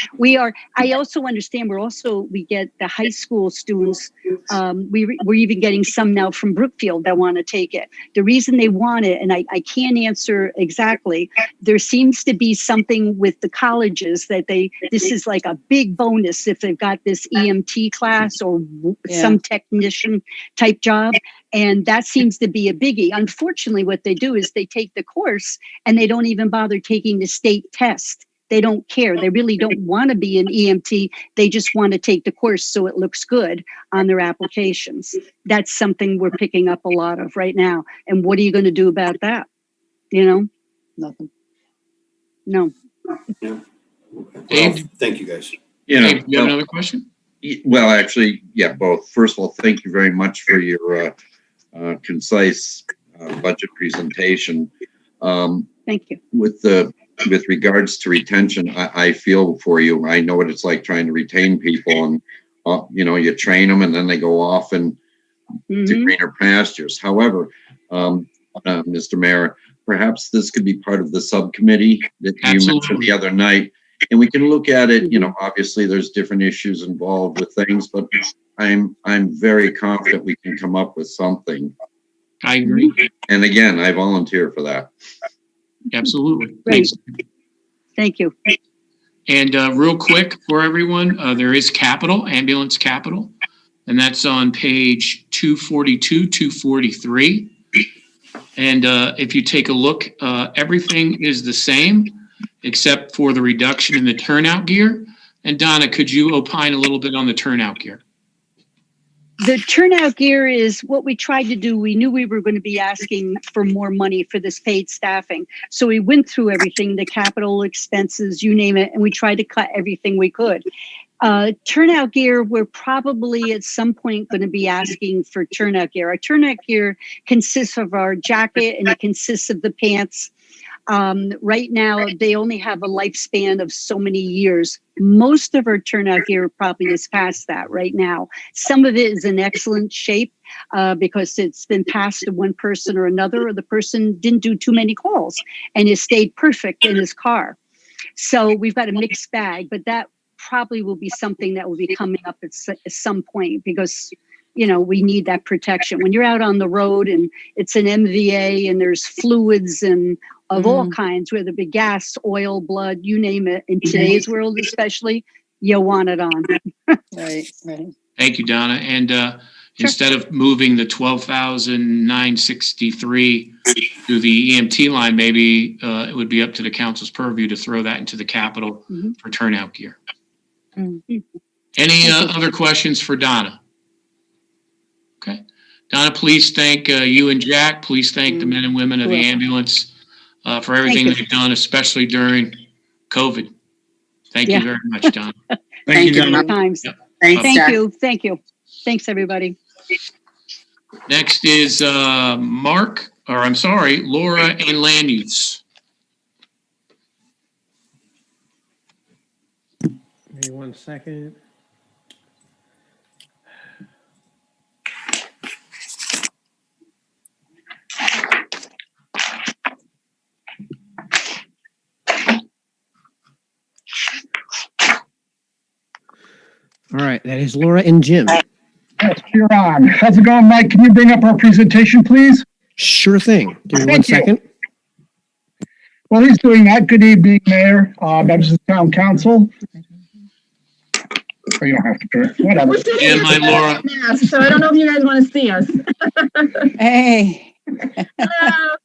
I also understand we get the high school students. We're even getting some now from Brookfield that want to take it. The reason they want it, and I can't answer exactly, there seems to be something with the colleges that this is like a big bonus if they've got this EMT class or some technician type job. And that seems to be a biggie. Unfortunately, what they do is they take the course and they don't even bother taking the state test. They don't care. They really don't want to be an EMT. They just want to take the course so it looks good on their applications. That's something we're picking up a lot of right now. And what are you going to do about that? Nothing. No. Yeah. Okay. Well, thank you, guys. Dave, you have another question? Well, actually, yeah, both. First of all, thank you very much for your concise budget presentation. Thank you. With regards to retention, I feel for you. I know what it's like trying to retain people, and you train them and then they go off and to greener pastures. However, Mr. Mayor, perhaps this could be part of the subcommittee that you mentioned the other night. And we can look at it, obviously there's different issues involved with things, but I'm very confident we can come up with something. I agree. And again, I volunteer for that. Absolutely. Great. Thank you. And real quick for everyone, there is ambulance capital, and that's on page 242, 243. And if you take a look, everything is the same, except for the reduction in the turnout gear. And Donna, could you opine a little bit on the turnout gear? The turnout gear is what we tried to do. We knew we were going to be asking for more money for this paid staffing. So we went through everything, the capital expenses, you name it, and we tried to cut everything we could. Turnout gear, we're probably at some point going to be asking for turnout gear. Our turnout gear consists of our jacket and it consists of the pants. Right now, they only have a lifespan of so many years. Most of our turnout gear probably is past that right now. Some of it is in excellent shape because it's been passed to one person or another, or the person didn't do too many calls and it stayed perfect in his car. So we've got a mixed bag, but that probably will be something that will be coming up at some point because we need that protection. When you're out on the road and it's an MVA and there's fluids and of all kinds, whether it be gas, oil, blood, you name it, in today's world especially, you want it on. Right. Thank you, Donna. And instead of moving the $12,963 to the EMT line, maybe it would be up to the council's purview to throw that into the capital for turnout gear. Any other questions for Donna? Okay. Donna, please thank you and Jack. Please thank the men and women of the ambulance for everything they've done, especially during COVID. Thank you very much, Donna. Thank you, Donna. Times. Yep. Thank you. Thanks, everybody. Next is Laura and land use. Give me 1 second. All right, that is Laura and Jim. Yes, you're on. How's it going, Mike? Can you bring up our presentation, please? Sure thing. Give me 1 Thank you. second. Well, he's doing that. Good evening, Mayor, members of the Town Council. Oh, you don't have to do it. Whatever. Jim, hi, Laura. So I don't know if you guys want to see us. Hey. Hello.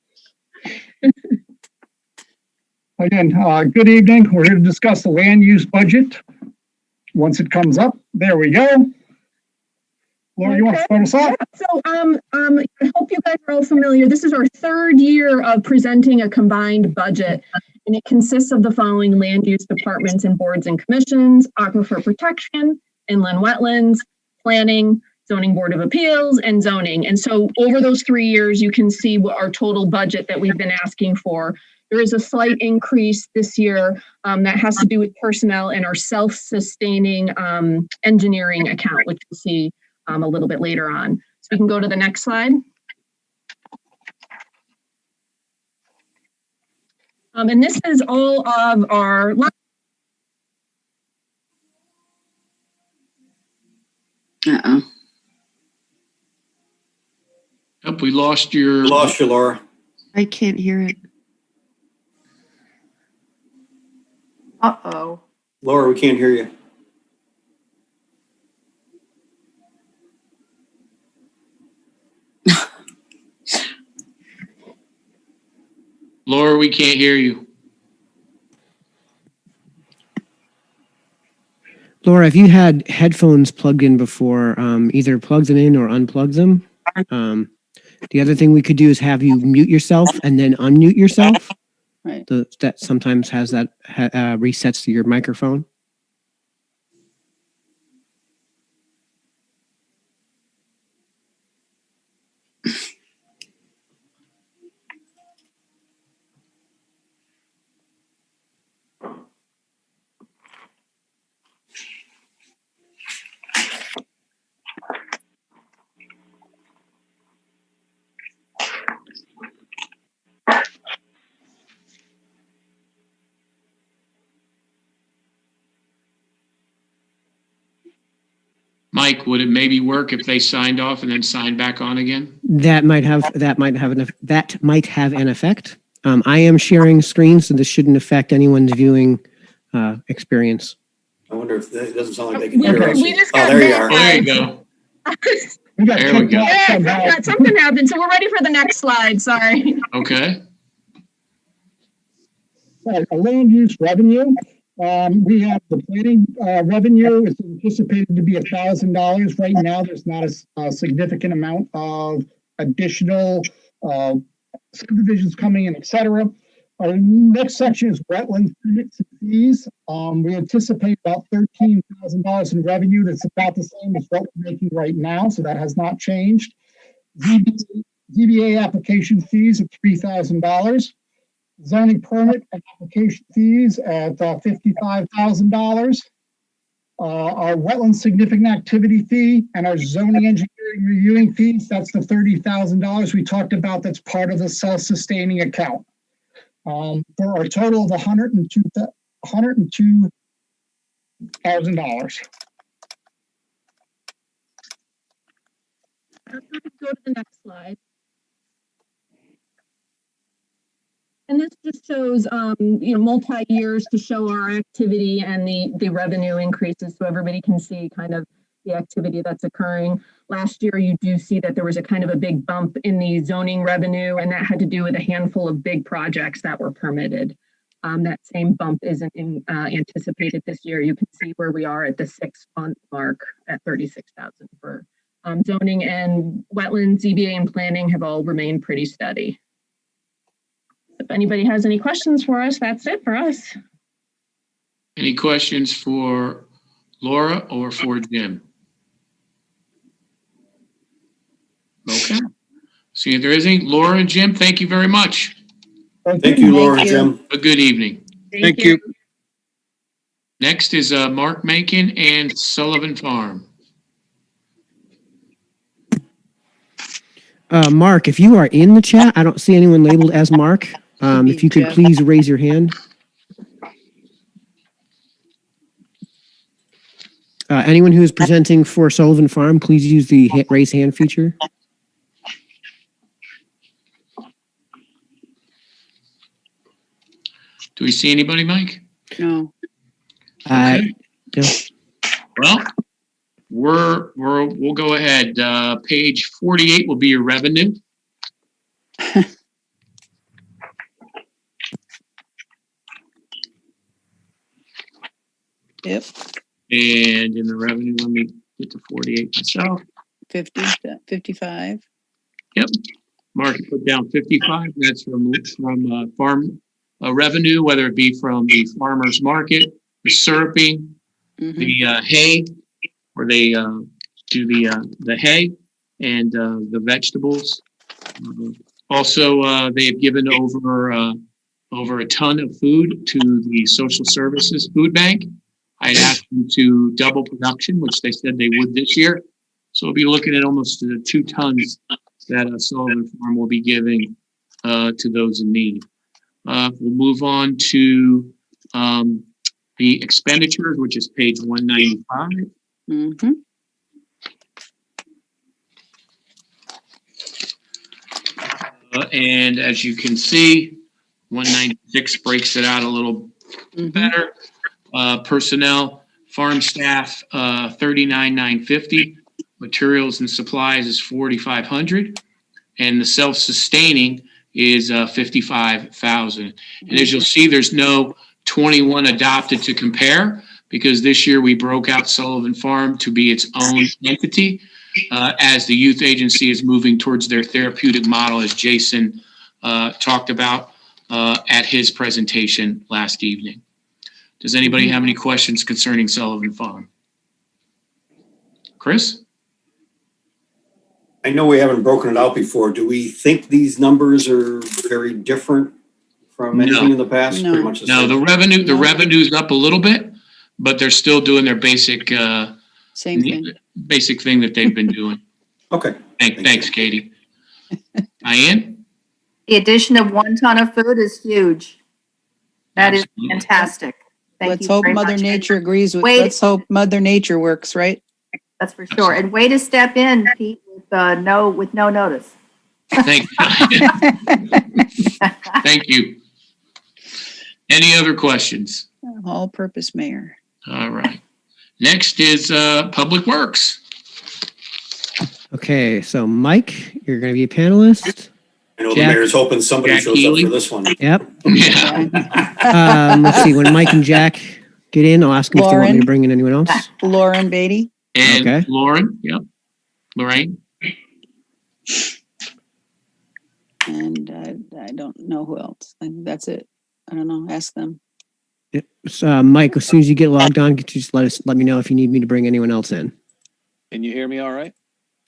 Again, good evening. We're here to discuss the land use budget. Once it comes up, there we go. Laura, you want to start us off? So, I hope you guys are all familiar. This is our third year of presenting a combined budget, and it consists of the following land use departments and boards and commissions: aquifer protection, inland wetlands, planning, zoning board of appeals, and zoning. And so over those 3 years, you can see what our total budget that we've been asking for. There is a slight increase this year that has to do with personnel and our self-sustaining engineering account, which you'll see a little bit later on. So we can go to the next slide. And this is all of our. Uh-oh. Hope we lost your. Lost you, Laura. I can't hear it. Uh-oh. Laura, we can't hear you. Laura, we can't hear you. Laura, if you had headphones plugged in before, either plugs them in or unplugs them. The other thing we could do is have you mute yourself and then unmute yourself. Right. That sometimes has that resets to your microphone. Mike, would it maybe work if they signed off and then signed back on again? That might have an effect. I am sharing screens, so this shouldn't affect anyone's viewing experience. I wonder if it doesn't sound like they can We hear us. just Oh, got there you are. Oh, there you go. There we go. Yeah, something happened. So we're ready for the next slide. Sorry. Okay. Right, a land use revenue. We have the planning revenue is anticipated to be $1,000. Right now, there's not a significant amount of additional subdivisions coming in, et cetera. Our next section is wetlands fees. We anticipate about $13,000 in revenue. That's about the same as what we're making right now, so that has not changed. ZBA application fees at $3,000. Zoning permit and application fees at $55,000. Our wetland significant activity fee and our zoning engineering reviewing fees, that's the $30,000 we talked about. That's part of the self-sustaining account. For our total of $102,000. Go to the next slide. And this just shows, multi-years to show our activity and the revenue increases, so everybody can see kind of the activity that's occurring. Last year, you do see that there was a kind of a big bump in the zoning revenue, and that had to do with a handful of big projects that were permitted. That same bump isn't anticipated this year. You can see where we are at the 6-month mark at $36,000 for zoning, and wetlands, ZBA, and planning have all remained pretty steady. If anybody has any questions for us, that's it for us. Any questions for Laura or for Jim? Okay. See if there is any. Laura and Jim, thank you very much. Thank you, Laura and Jim. A good evening. Thank you. Next is Mark Macon and Sullivan Farm. Mark, if you are in the chat, I don't see anyone labeled as Mark. If you could please raise your hand. Anyone who is presenting for Sullivan Farm, please use the raise hand feature. Do we see anybody, Mike? No. Okay. No. Well, we'll go ahead. Page 48 will be your revenue. Yep. And in the revenue, let me get to 48 myself. 50, 55. Yep. Mark put down 55. That's from farm revenue, whether it be from the farmer's market, the syruping, the hay, where they do the hay and the vegetables. Also, they have given over a ton of food to the social services food bank. I had asked them to double production, which they said they would this year. So we'll be looking at almost 2 tons that Sullivan Farm will be giving to those in need. We'll move on to the expenditures, which is page 195. And as you can see, 196 breaks it out a little better. Personnel, farm staff, 39,950. Materials and supplies is 4,500, and the self-sustaining is 55,000. And as you'll see, there's no 21 adopted to compare because this year we broke out Sullivan Farm to be its own entity as the youth agency is moving towards their therapeutic model, as Jason talked about at his presentation last evening. Does anybody have any questions concerning Sullivan Farm? Chris? I know we haven't broken it out before. Do we think these numbers are very different from anything in the past? No. Pretty much the No, same. the revenue's up a little bit, but they're still doing their basic Same thing. basic thing that they've been doing. Okay. Thanks, Katie. Diane? The addition of 1 ton of food is huge. That is fantastic. Let's hope Mother Nature agrees with. Wait. Let's hope Mother Nature works, right? That's for sure. And way to step in, Pete, with no notice. Thank you. Any other questions? All-purpose mayor. All right. Next is Public Works. Okay, so Mike, you're going to be a panelist. I know the mayor's hoping somebody Jack shows Healy. up for this one. Yep. Yeah. Let's see. When Mike and Jack get in, I'll ask them if they want me Lauren. to bring in anyone else. Lauren Beatty. And Okay. Lauren. Yep. Lorraine. And I don't know who else. I think that's it. I don't know. Ask them. Yep. So, Mike, as soon as you get logged on, could you just let me know if you need me to bring anyone else in. Can you hear me all right?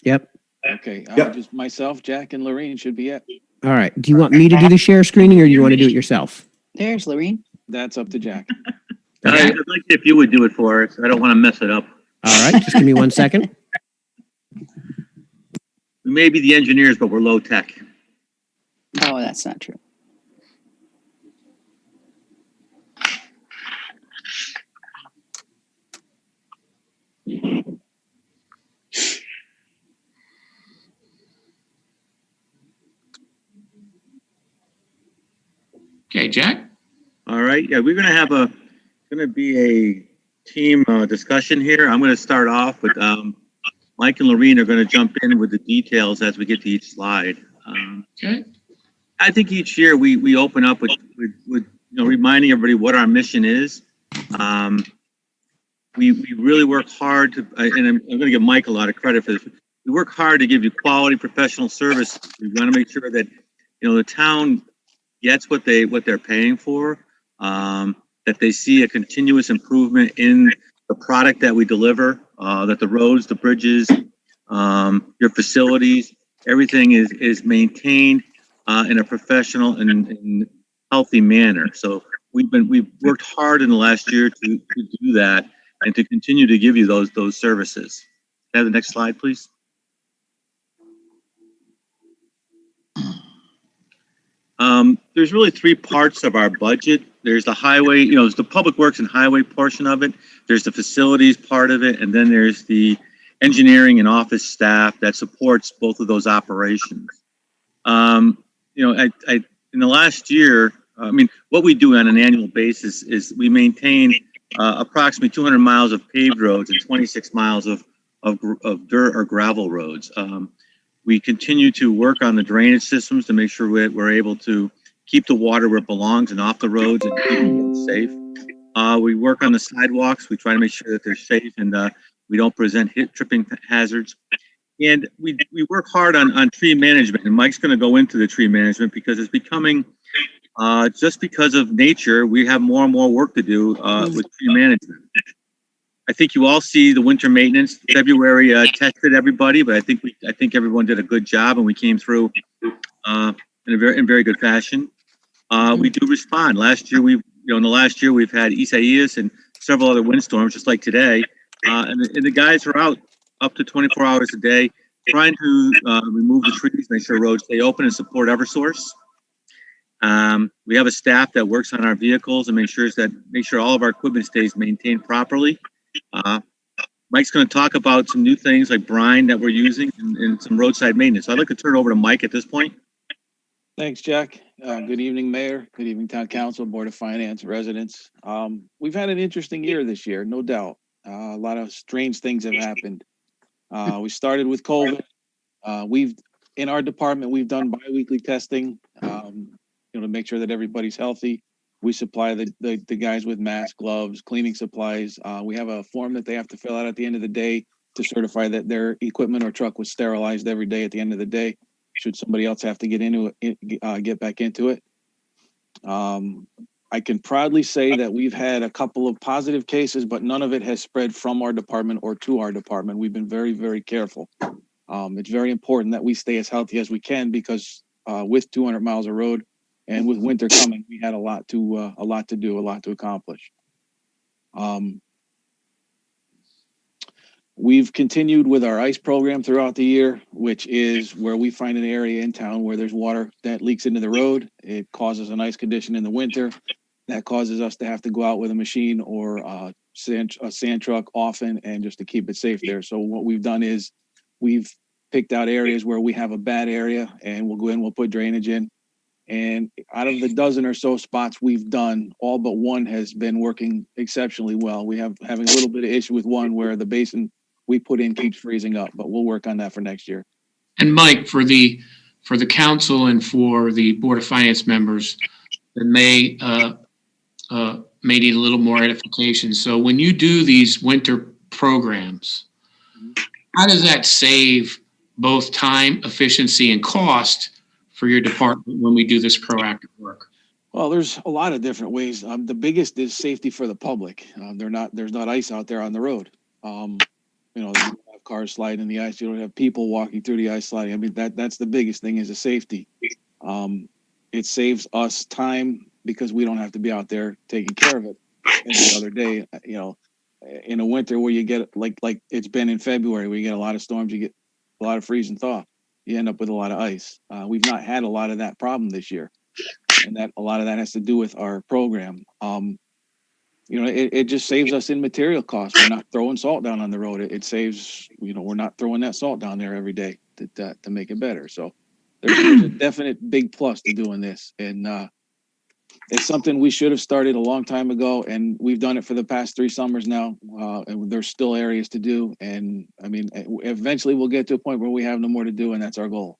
Yep. Okay. Yep. Just myself, Jack, and Lorraine should be it. All right. Do you want me to do the share screening or do you want to do it yourself? There's Lorene. That's up to Jack. I'd like if you would do it for us. I don't want to mess it up. All right. Just give me 1 second. We may be the engineers, but we're low tech. Oh, that's not true. Okay, Jack. All right. Yeah, we're going to be a team discussion here. I'm going to start off with Mike and Lorene are going to jump in with the details as we get to each slide. Okay. I think each year we open up with reminding everybody what our mission is. We really work hard to, and I'm going to give Mike a lot of credit for this. We work hard to give you quality professional service. We want to make sure that the town gets what they're paying for. That they see a continuous improvement in the product that we deliver. That the roads, the bridges, your facilities, everything is maintained in a professional and healthy manner. So we've worked hard in the last year to do that and to continue to give you those services. Have the next slide, please. There's really three parts of our budget. There's the highway, there's the public works and highway portion of it. There's the facilities part of it, and then there's the engineering and office staff that supports both of those operations. In the last year, what we do on an annual basis is we maintain approximately 200 miles of paved roads and 26 miles of dirt or gravel roads. We continue to work on the drainage systems to make sure we're able to keep the water where it belongs and off the roads and keep it safe. We work on the sidewalks. We try to make sure that they're safe and we don't present tripping hazards. And we work hard on tree management. And Mike's going to go into the tree management because it's becoming, just because of nature, we have more and more work to do with tree management. I think you all see the winter maintenance. February tested everybody, but I think everyone did a good job, and we came through in very good fashion. We do respond. Last year, in the last year we've had Isaias and several other windstorms, just like today, and the guys are out up to 24 hours a day, trying to remove the trees, make sure roads stay open, and support EverSource. We have a staff that works on our vehicles and make sure all of our equipment stays maintained properly. Mike's going to talk about some new things like brine that we're using and some roadside maintenance. So I'd like to turn it over to Mike at this point. Thanks, Jack. Good evening, Mayor. Good evening, Town Council, Board of Finance, residents. We've had an interesting year this year, no doubt. A lot of strange things have happened. We started with COVID. In our department, we've done biweekly testing, to make sure that everybody's healthy. We supply the guys with masks, gloves, cleaning supplies. We have a form that they have to fill out at the end of the day to certify that their equipment or truck was sterilized every day at the end of the day. Should somebody else have to get back into it. I can proudly say that we've had a couple of positive cases, but none of it has spread from our department or to our department. We've been very, very careful. It's very important that we stay as healthy as we can because with 200 miles of road, and with winter coming, we had a lot to do, a lot to accomplish. We've continued with our ice program throughout the year, which is where we find an area in town where there's water that leaks into the road. It causes an ice condition in the winter. That causes us to have to go out with a machine or a sand truck often and just to keep it safe there. So what we've done is we've picked out areas where we have a bad area and we'll go in, we'll put drainage in. And out of the dozen or so spots we've done, all but one has been working exceptionally well. We have having a little bit of issue with one where the basin we put in keeps freezing up, but we'll work on that for next year. And Mike, for the council and for the Board of Finance members that may need a little more edification. So when you do these winter programs, how does that save both time, efficiency, and cost for your department when we do this proactive work? Well, there's a lot of different ways. The biggest is safety for the public. There's not ice out there on the road. You don't have cars sliding in the ice. You don't have people walking through the ice sliding. I mean, that's the biggest thing is the safety. It saves us time because we don't have to be out there taking care of it every other day. In a winter where you get like it's been in February, where you get a lot of storms, you get a lot of freeze and thaw. You end up with a lot of ice. We've not had a lot of that problem this year. And a lot of that has to do with our program. It just saves us in material costs. We're not throwing salt down on the road. It saves, we're not throwing that salt down there every day to make it better. So there's a definite big plus to doing this. And it's something we should have started a long time ago. And we've done it for the past 3 summers now. And there's still areas to do. And I mean, eventually we'll get to a point where we have no more to do. And that's our goal.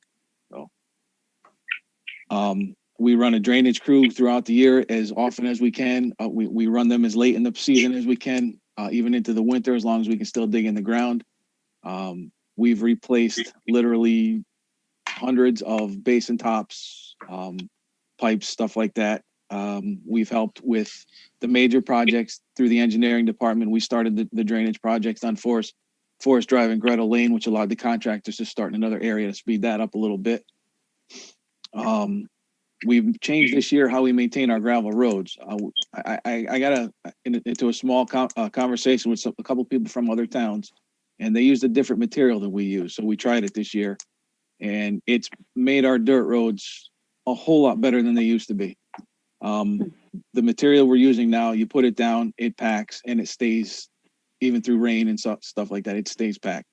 So, we run a drainage crew throughout the year as often as we can. We run them as late in the season as we can, even into the winter, as long as we can still dig in the ground. We've replaced literally hundreds of basin tops, pipes, stuff like that. We've helped with the major projects through the engineering department. We started the drainage projects on Forest Drive and Greta Lane, which allowed the contractors to start in another area to speed that up a little bit. we've changed this year how we maintain our gravel roads. I got into a small conversation with a couple people from other towns, and they used a different material than we use. So we tried it this year, and it's made our dirt roads a whole lot better than they used to be. The material we're using now, you put it down, it packs, and it stays even through rain and stuff like that. It stays packed.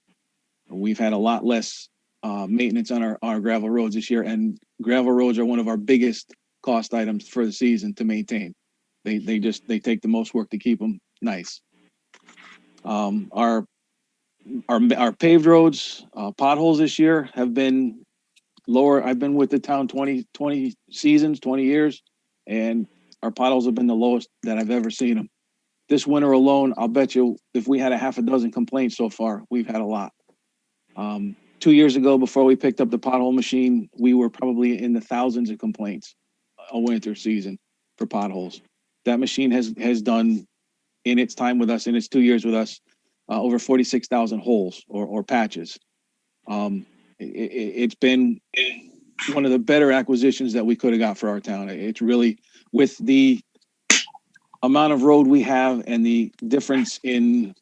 We've had a lot less maintenance on our gravel roads this year, and gravel roads are one of our biggest cost items for the season to maintain. They take the most work to keep them nice. Our paved roads, potholes this year have been lower. I've been with the town 20 seasons, 20 years, and our potholes have been the lowest that I've ever seen them. This winter alone, I'll bet you if we had a half a dozen complaints so far, we've had a lot. 2 years ago, before we picked up the pothole machine, we were probably in the thousands of complaints a winter season for potholes. That machine has done, in its time with us, in its 2 years with us, over 46,000 holes or patches. It's been one of the better acquisitions that we could have got for our town. It's really, with the amount of road we have and the difference in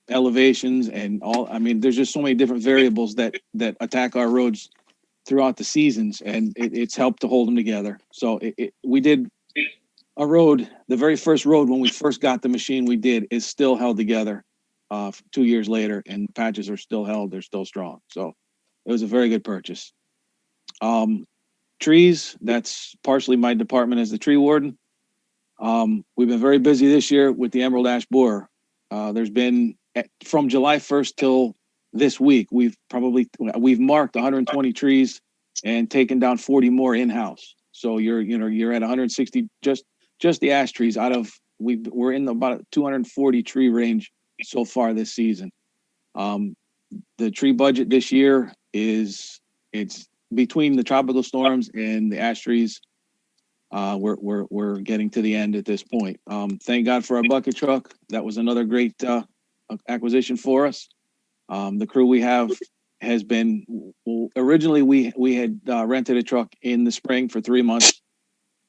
elevations and all, I mean, there's just so many different variables that attack our roads throughout the seasons, and it's helped to hold them together. So we did a road, the very first road when we first got the machine we did is still held together 2 years later, and patches are still held, they're still strong. So it was a very good purchase. Trees, that's partially my department as the tree warden. We've been very busy this year with the emerald ash borer. There's been, from July 1st till this week, we've marked 120 trees and taken down 40 more in-house. So you're at 160, just the ash trees out of, we're in about 240 tree range so far this season. The tree budget this year it's between the tropical storms and the ash trees. We're getting to the end at this point. Thank God for our bucket truck. That was another great acquisition for us. The crew we have has been, originally we had rented a truck in the spring for 3 months.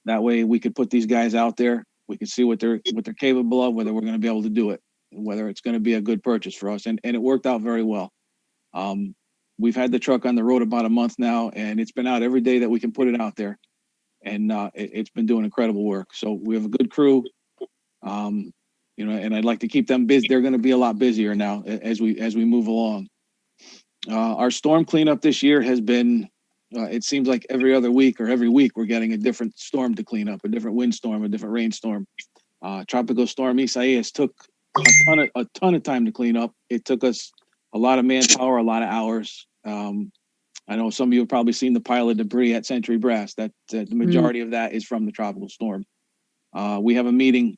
That way we could put these guys out there. We could see what they're capable of, whether we're going to be able to do it, and whether it's going to be a good purchase for us. And it worked out very well. We've had the truck on the road about a month now, and it's been out every day that we can put it out there. And it's been doing incredible work. So we have a good crew, and I'd like to keep them busy. They're going to be a lot busier now as we move along. Our storm cleanup this year has been, it seems like every other week or every week we're getting a different storm to clean up, a different windstorm, a different rainstorm. Tropical storm Isaias took a ton of time to clean up. It took us a lot of manpower, a lot of hours. I know some of you have probably seen the pile of debris at Century Brass. That the majority of that is from the tropical storm. We have a meeting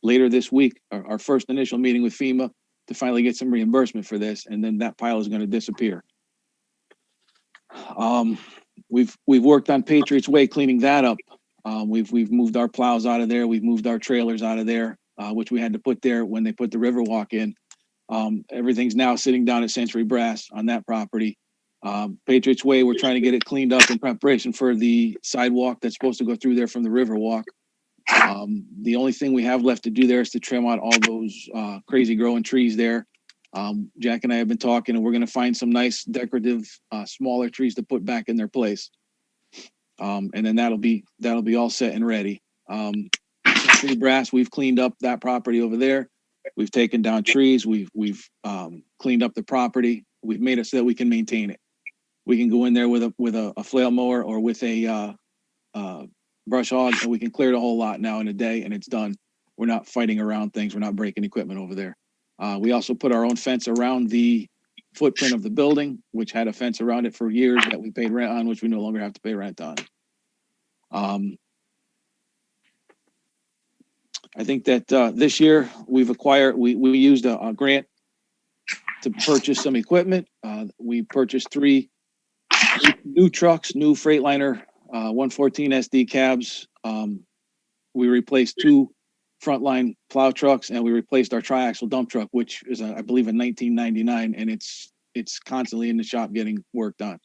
later this week, our first initial meeting with FEMA to finally get some reimbursement for this, and then that pile is going to disappear. We've worked on Patriots Way, cleaning that up. We've moved our plows out of there. We've moved our trailers out of there, which we had to put there when they put the Riverwalk in. Everything's now sitting down at Century Brass on that property. Patriots Way, we're trying to get it cleaned up in preparation for the sidewalk that's supposed to go through there from the Riverwalk. The only thing we have left to do there is to trim out all those crazy growing trees there. Jack and I have been talking, and we're going to find some nice decorative smaller trees to put back in their place. And then that'll be all set and ready. Century Brass, we've cleaned up that property over there. We've taken down trees. We've cleaned up the property. We've made it so that we can maintain it. We can go in there with a flail mower or with a brush hog, and we can clear the whole lot now in a day, and it's done. We're not fighting around things. We're not breaking equipment over there. We also put our own fence around the footprint of the building, which had a fence around it for years that we paid rent on, which we no longer have to pay rent on. I think that this year we used a grant to purchase some equipment. We purchased 3 new trucks, new Freightliner 114 SD cabs. We replaced 2 frontline plow trucks, and we replaced our triaxle dump truck, which is I believe a 1999, and it's constantly in the shop getting work done.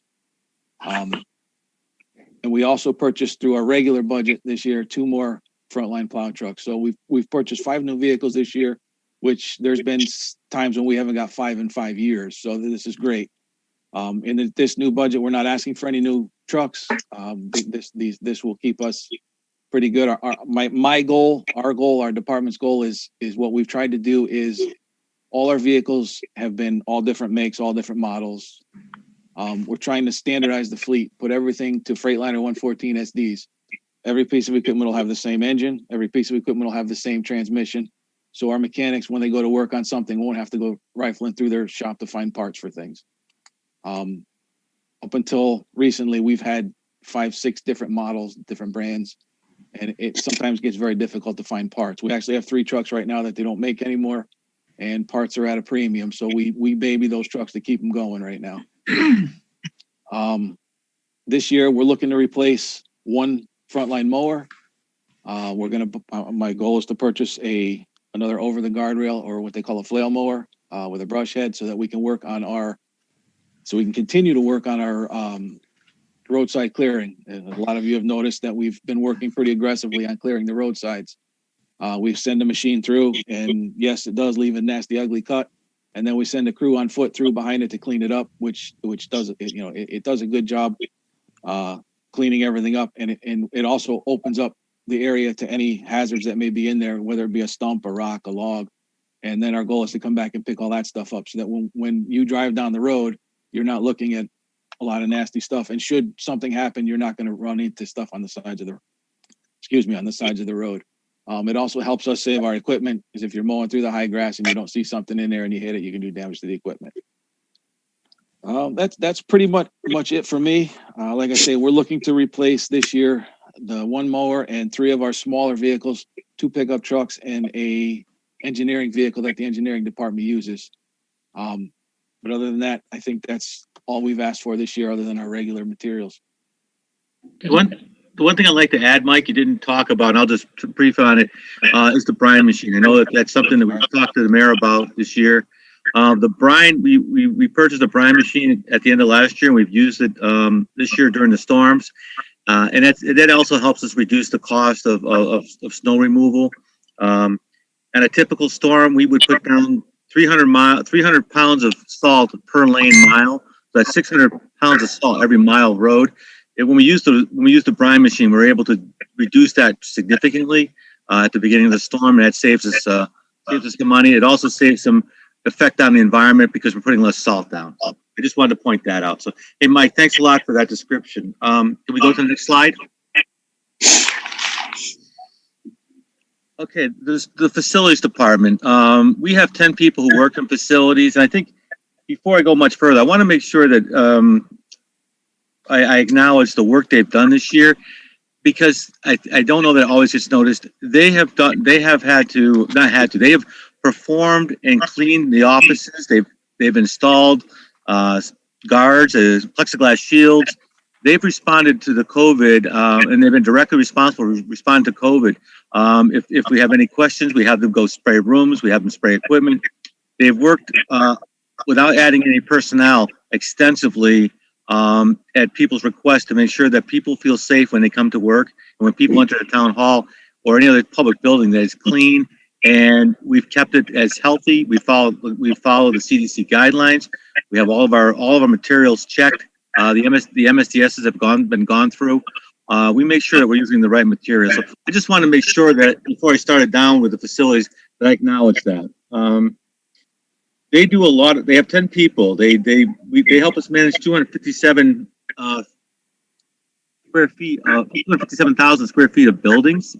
And we also purchased through our regular budget this year 2 more frontline plow trucks. So we've purchased 5 new vehicles this year, which there's been times when we haven't got 5 in 5 years. So this is great. In this new budget, we're not asking for any new trucks. This will keep us pretty good. My goal, our department's goal is what we've tried to do is all our vehicles have been all different makes, all different models. We're trying to standardize the fleet, put everything to Freightliner 114 SDs. Every piece of equipment will have the same engine. Every piece of equipment will have the same transmission. So our mechanics, when they go to work on something, won't have to go rifling through their shop to find parts for things. Up until recently, we've had 5, 6 different models, different brands, and it sometimes gets very difficult to find parts. We actually have 3 trucks right now that they don't make anymore, and parts are at a premium. So we baby those trucks to keep them going right now. This year, we're looking to replace 1 frontline mower. My goal is to purchase another over the guardrail, or what they call a flail mower, with a brush head, so that we can continue to work on our roadside clearing. And a lot of you have noticed that we've been working pretty aggressively on clearing the roadsides. We send a machine through, and yes, it does leave a nasty, ugly cut. And then we send a crew on foot through behind it to clean it up, which does it does a good job cleaning everything up, and it also opens up the area to any hazards that may be in there, whether it be a stump, a rock, a log. And then our goal is to come back and pick all that stuff up, so that when you drive down the road, you're not looking at a lot of nasty stuff. And should something happen, you're not going to run into stuff on the sides of the road. It also helps us save our equipment, because if you're mowing through the high grass and you don't see something in there and you hit it, you can do damage to the equipment. That's pretty much it for me. Like I say, we're looking to replace this year the 1 mower and 3 of our smaller vehicles, 2 pickup trucks, and a engineering vehicle that the engineering department uses. But other than that, I think that's all we've asked for this year, other than our regular materials. The one thing I'd like to add, Mike, you didn't talk about, and I'll just brief on it, is the Brine Machine. I know that's something that we've talked to the mayor about this year. The brine, we purchased a Brine Machine at the end of last year, and we've used it this year during the storms. And that also helps us reduce the cost of snow removal. And a typical storm, we would put down 300 pounds of salt per lane mile. So that's 600 pounds of salt every mile of road. And when we use the Brine Machine, we're able to reduce that significantly at the beginning of the storm, and that saves us some money. It also saves some effect on the environment because we're putting less salt down. I just wanted to point that out. So, hey, Mike, thanks a lot for that description. Can we go to the next slide? Okay, the facilities department. We have 10 people who work in facilities, and I think before I go much further, I want to make sure that I acknowledge the work they've done this year, because I don't know that it always gets noticed. They have performed and cleaned the offices. They've installed guards, plexiglass shields. They've responded to the COVID, and they've been directly responsible to respond to COVID. If we have any questions, we have them go spray rooms. We have them spray equipment. They've worked without adding any personnel extensively at people's request to make sure that people feel safe when they come to work, and when people enter the town hall or any other public building, that is clean. And we've kept it as healthy. We follow the CDC guidelines. We have all of our materials checked. The MSDSs have been gone through. We make sure that we're using the right materials. So I just want to make sure that before I started down with the facilities, that I acknowledge that. They do a lot. They have 10 people. They help us manage 257 square feet, 257,000 square feet of buildings.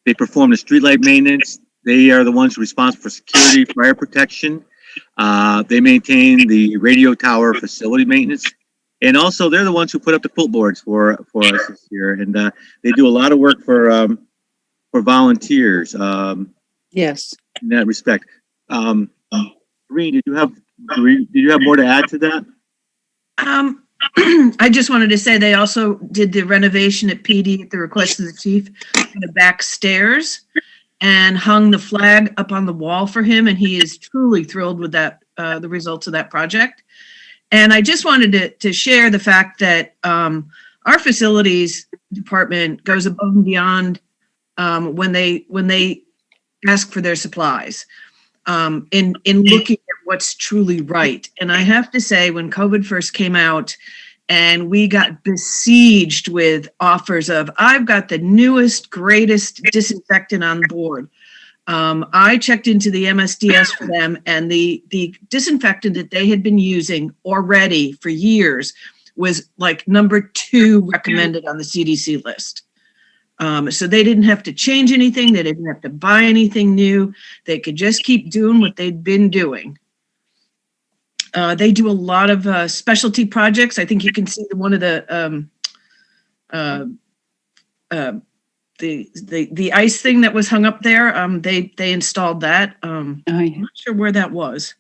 They perform the streetlight maintenance. They are the ones who are responsible for security, fire protection. They maintain the radio tower facility maintenance. And also, they're the ones who put up the quilt boards for us this year. And they do a lot of work for volunteers. Yes. In that respect. Brine, did you have more to add to that? I just wanted to say they also did the renovation at PD at the request of the chief in the back stairs, and hung the flag up on the wall for him, and he is truly thrilled with that, the results of that project. And I just wanted to share the fact that our facilities department goes above and beyond when they ask for their supplies, in looking at what's truly right. And I have to say, when COVID first came out and we got besieged with offers of, I've got the newest, greatest disinfectant on board. I checked into the MSDS for them, and the disinfectant that they had been using already for years was like number 2 recommended on the CDC list. So they didn't have to change anything. They didn't have to buy anything new. They could just keep doing what they'd been doing. They do a lot of specialty projects. I think you can see one of the ice thing that was hung up there. They installed that. I'm not sure where that was.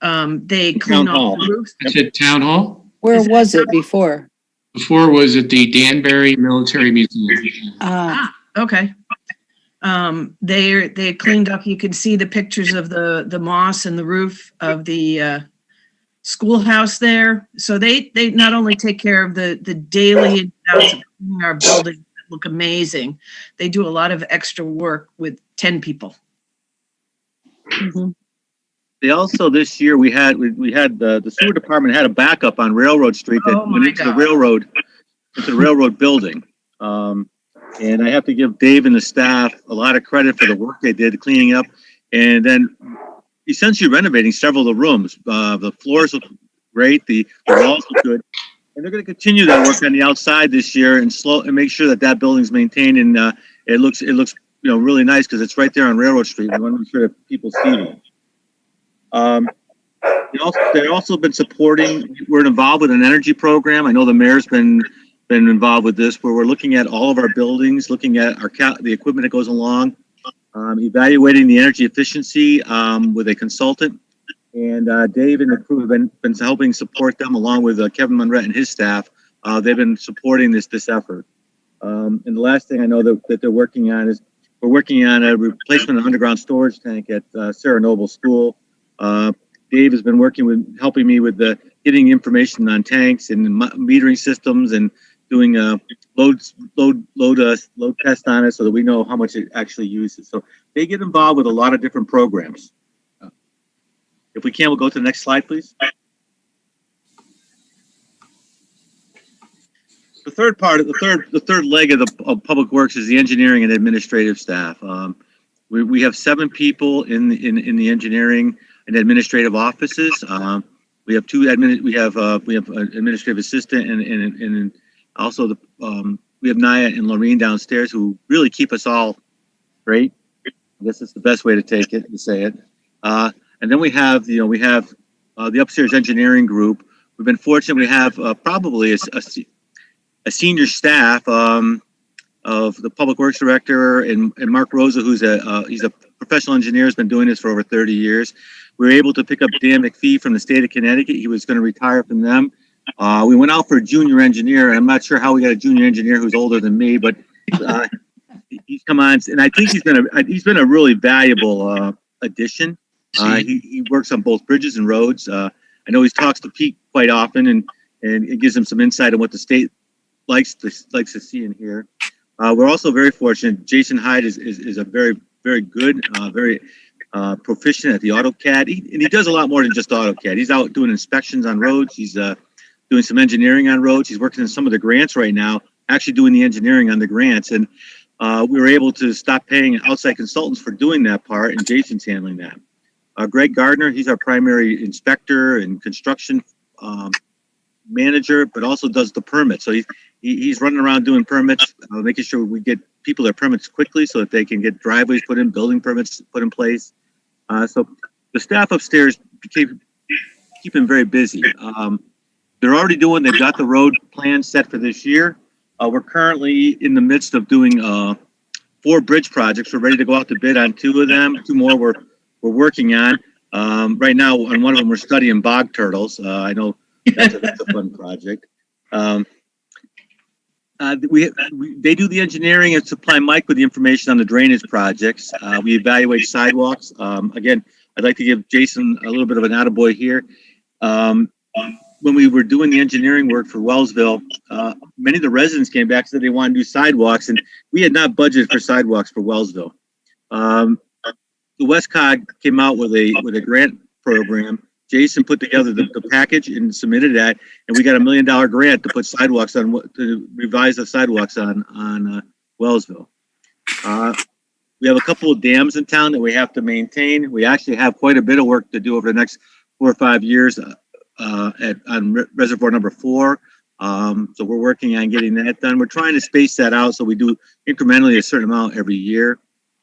They cleaned off the roof. That's at Town Hall? Where was it before? Before was at the Danbury Military Museum. Okay. They cleaned up. You can see the pictures of the moss and the roof of the schoolhouse there. So they not only take care of the daily ins and outs of cleaning our buildings that look amazing, they do a lot of extra work with 10 people. Mm-hmm. They also, this year, we had the sewer department had a backup on Railroad Street that went into the railroad building. And I have to give Dave and the staff a lot of credit for the work they did cleaning up and then essentially renovating several of the rooms. The floors look great, the walls look good. And they're going to continue that work on the outside this year and make sure that building's maintained and it looks really nice because it's right there on Railroad Street. We want to make sure that people see it. They've also been supporting. We're involved with an energy program. I know the mayor's been involved with this, where we're looking at all of our buildings, looking at the equipment that goes along, evaluating the energy efficiency with a consultant. And Dave and the crew have been helping support them, along with Kevin Monrette and his staff. They've been supporting this effort. And the last thing I know that they're working on is we're working on a replacement of underground storage tank at Sarah Noble School. Dave has been helping me with getting information on tanks and metering systems and doing load test on it so that we know how much it actually uses. So they get involved with a lot of different programs. If we can, we'll go to the next slide, please. The third leg of Public Works is the engineering and administrative staff. We have 7 people in the engineering and administrative offices. We have we have an administrative assistant and also we have Naya and Lorene downstairs who really keep us all straight. I guess it's the best way to say it. And then we have the upstairs engineering group. We've been fortunate. We have probably a senior staff of the Public Works Director and Mark Rosa, he's a professional engineer, has been doing this for over 30 years. We were able to pick up Dan McPhee from the state of Connecticut. He was going to retire from them. We went out for a junior engineer, and I'm not sure how we got a junior engineer who's older than me, but he's come on, and I think he's been a really valuable addition. He works on both bridges and roads. I know he talks to Pete quite often, and it gives him some insight on what the state likes to see and hear. We're also very fortunate. Jason Hyde is a very, very good, very proficient at the AutoCAD. And he does a lot more than just AutoCAD. He's out doing inspections on roads. He's doing some engineering on roads. He's working on some of the grants right now, actually doing the engineering on the grants. And we were able to stop paying outside consultants for doing that part, and Jason's handling that. Greg Gardner, he's our primary inspector and construction manager, but also does the permits. So he's running around doing permits, making sure we get people their permits quickly so that they can get driveways put in, building permits put in place. So the staff upstairs keep them very busy. They've got the road plan set for this year. We're currently in the midst of doing 4 bridge projects. We're ready to go out to bid on 2 of them. 2 more we're working on. Right now, on one of them, we're studying bog turtles. I know that's a fun project. They do the engineering and supply Mike with the information on the drainage projects. We evaluate sidewalks. Again, I'd like to give Jason a little bit of an attaboy here. when we were doing the engineering work for Wellsville, many of the residents came back and said they want to do sidewalks, and we had not budgeted for sidewalks for Wellsville. The Westcog came out with a grant program. Jason put together the package and submitted that, and we got $1 million grant to put sidewalks on, to revise the sidewalks on Wellsville. We have a couple of dams in town that we have to maintain. We actually have quite a bit of work to do over the next 4 or 5 years on reservoir number 4. So we're working on getting that done. We're trying to space that out so we do incrementally a certain amount every year.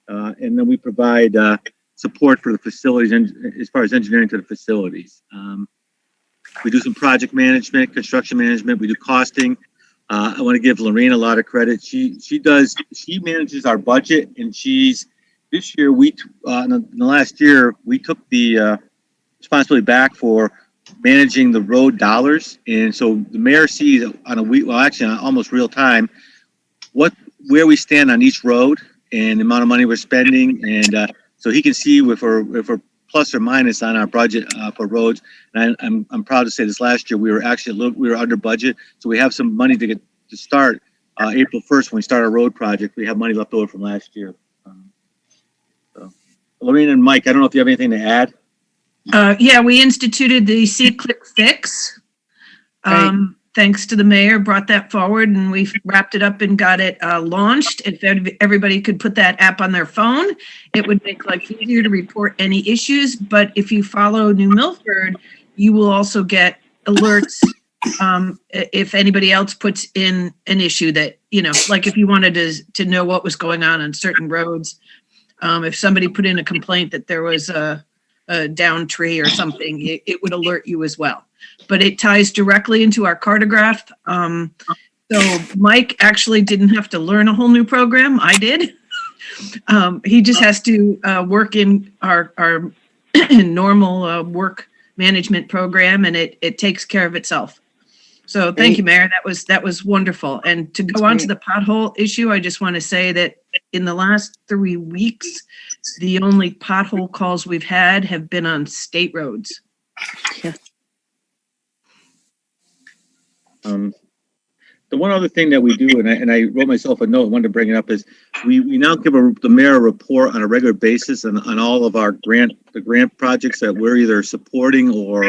And then we provide support for the facilities and as far as engineering to the facilities. We do some project management, construction management. We do costing. I want to give Lorraine a lot of credit. She manages our budget, and this year in the last year, we took the responsibility back for managing the road dollars. And so the mayor sees on almost real time, where we stand on each road and the amount of money we're spending. And so he can see if we're plus or minus on our budget for roads. And I'm proud to say this last year, we were under budget. So we have some money to start April 1st when we start our road project. We have money left over from last year. So Lorraine and Mike, I don't know if you have anything to add. Yeah, we instituted the See-Click Fix. Thanks to the mayor, brought that forward, and we wrapped it up and got it launched. If everybody could put that app on their phone, it would make life easier to report any issues. But if you follow New Milford, you will also get alerts if anybody else puts in an issue that, like if you wanted to know what was going on certain roads, if somebody put in a complaint that there was a down tree or something, it would alert you as well. But it ties directly into our cartograph. So Mike actually didn't have to learn a whole new program. I did. He just has to work in our normal work management program, and it takes care of itself. So thank you, Mayor. That was wonderful. And to go on to the pothole issue, I just want to say that in the last 3 weeks, the only pothole calls we've had have been on state roads. Yeah. The one other thing that we do, and I wrote myself a note, I wanted to bring it up, is we now give the mayor a report on a regular basis on all of our grant projects that we're either supporting or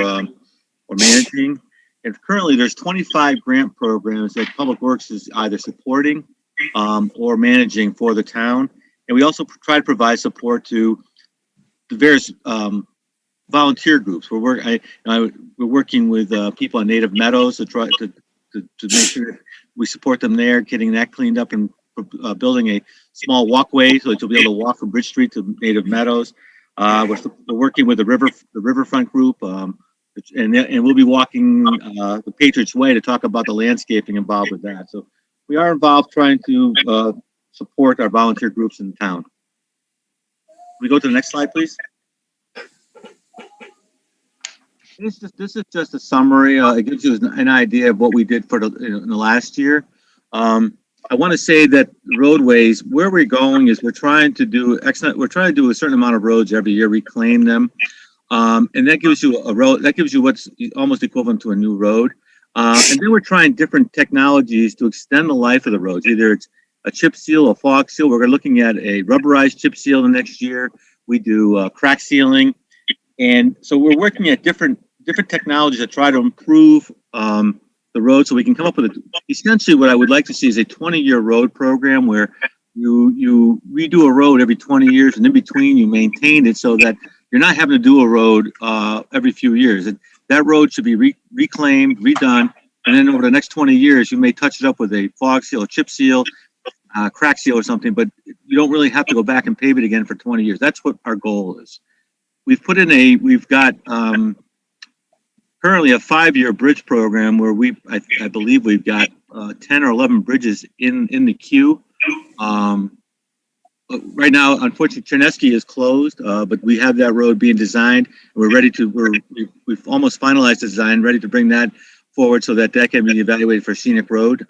managing. And currently there's 25 grant programs that Public Works is either supporting or managing for the town. And we also try to provide support to the various volunteer groups. We're working with people on native meadows to try to make sure we support them there, getting that cleaned up and building a small walkway so that you'll be able to walk from Bridge Street to native meadows. We're working with the Riverfront group, and we'll be walking the Patriots Way to talk about the landscaping involved with that. So we are involved trying to support our volunteer groups in town. Can we go to the next slide, please? This is just a summary. It gives you an idea of what we did for in the last year. I want to say that roadways, where we're going is we're trying to do a certain amount of roads every year, reclaim them, and that gives you a road. That gives you what's almost equivalent to a new road. And then we're trying different technologies to extend the life of the roads. Either it's a chip seal, a fog seal. We're looking at a rubberized chip seal the next year. We do crack sealing, and so we're working at different technologies that try to improve the road, so we can come up with essentially what I would like to see is a 20-year road program where you redo a road every 20 years, and in between you maintain it so that you're not having to do a road every few years. That road should be reclaimed, redone, and then over the next 20 years, you may touch it up with a fog seal, a chip seal, crack seal or something, but you don't really have to go back and pave it again for 20 years. That's what our goal is. We've got currently a 5-year bridge program where I believe we've got 10 or 11 bridges in the queue. Right now, unfortunately, Triniski is closed, but we have that road being designed. We're ready we've almost finalized the design, ready to bring that forward so that can be evaluated for scenic road.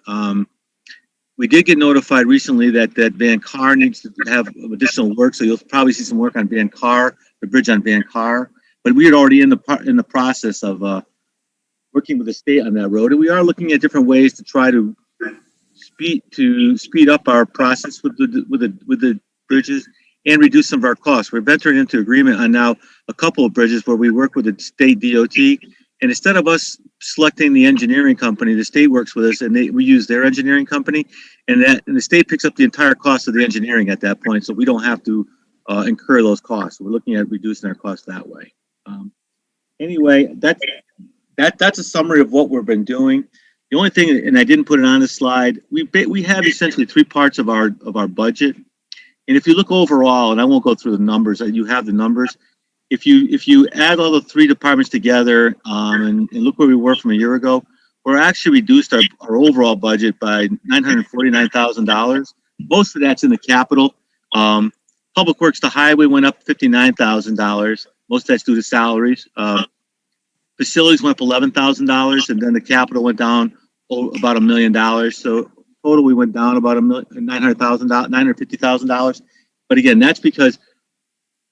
We did get notified recently that Van Car needs to have additional work, so you'll probably see some work on Van Car, the bridge on Van Car. But we are already in the process of working with the state on that road. And we are looking at different ways to try to speed up our process with the bridges and reduce some of our costs. We're entering into agreement on now a couple of bridges where we work with the state DOT, and instead of us selecting the engineering company, the state works with us and we use their engineering company, and the state picks up the entire cost of the engineering at that point, so we don't have to incur those costs. We're looking at reducing our costs that way. Anyway, that's a summary of what we've been doing. The only thing, and I didn't put it on the slide, we have essentially three parts of our budget. And if you look overall, and I won't go through the numbers, you have the numbers. If you add all the three departments together and look where we were from a year ago, we're actually reduced our overall budget by $949,000. Most of that's in the capital. Public Works to Highway went up $59,000. Most of that's due to salaries. Facilities went up $11,000, and then the capital went down about $1 million. So total, we went down about $950,000. But again, that's because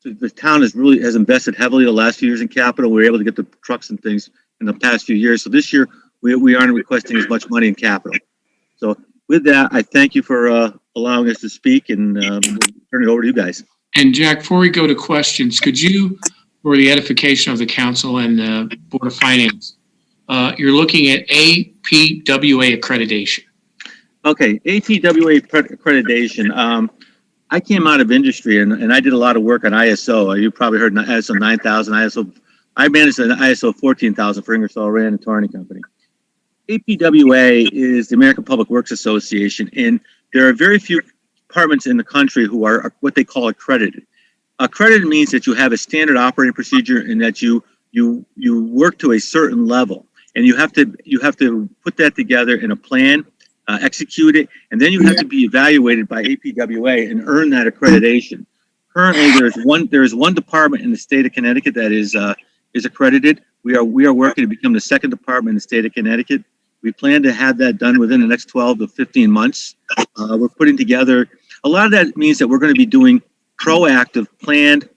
the town has invested heavily the last few years in capital. We were able to get the trucks and things in the past few years. So this year, we aren't requesting as much money in capital. So with that, I thank you for allowing us to speak, and we'll turn it over to you guys. And Jack, before we go to questions, could you, for the edification of the council and the Board of Finance, you're looking at APWA accreditation. Okay, APWA accreditation. I came out of industry and I did a lot of work on ISO. You probably heard ISO 9000, I managed an ISO 14,000 for Ingersoll Rand and Torney Company. APWA is the American Public Works Association, and there are very few departments in the country who are what they call accredited. Accredited means that you have a standard operating procedure and that you work to a certain level, and you have to put that together in a plan, execute it, and then you have to be evaluated by APWA and earn that accreditation. Currently, there's one department in the state of Connecticut that is accredited. We are working to become the second department in the state of Connecticut. We plan to have that done within the next 12 to 15 months. We're putting together, a lot of that means that we're going to be doing proactive, planned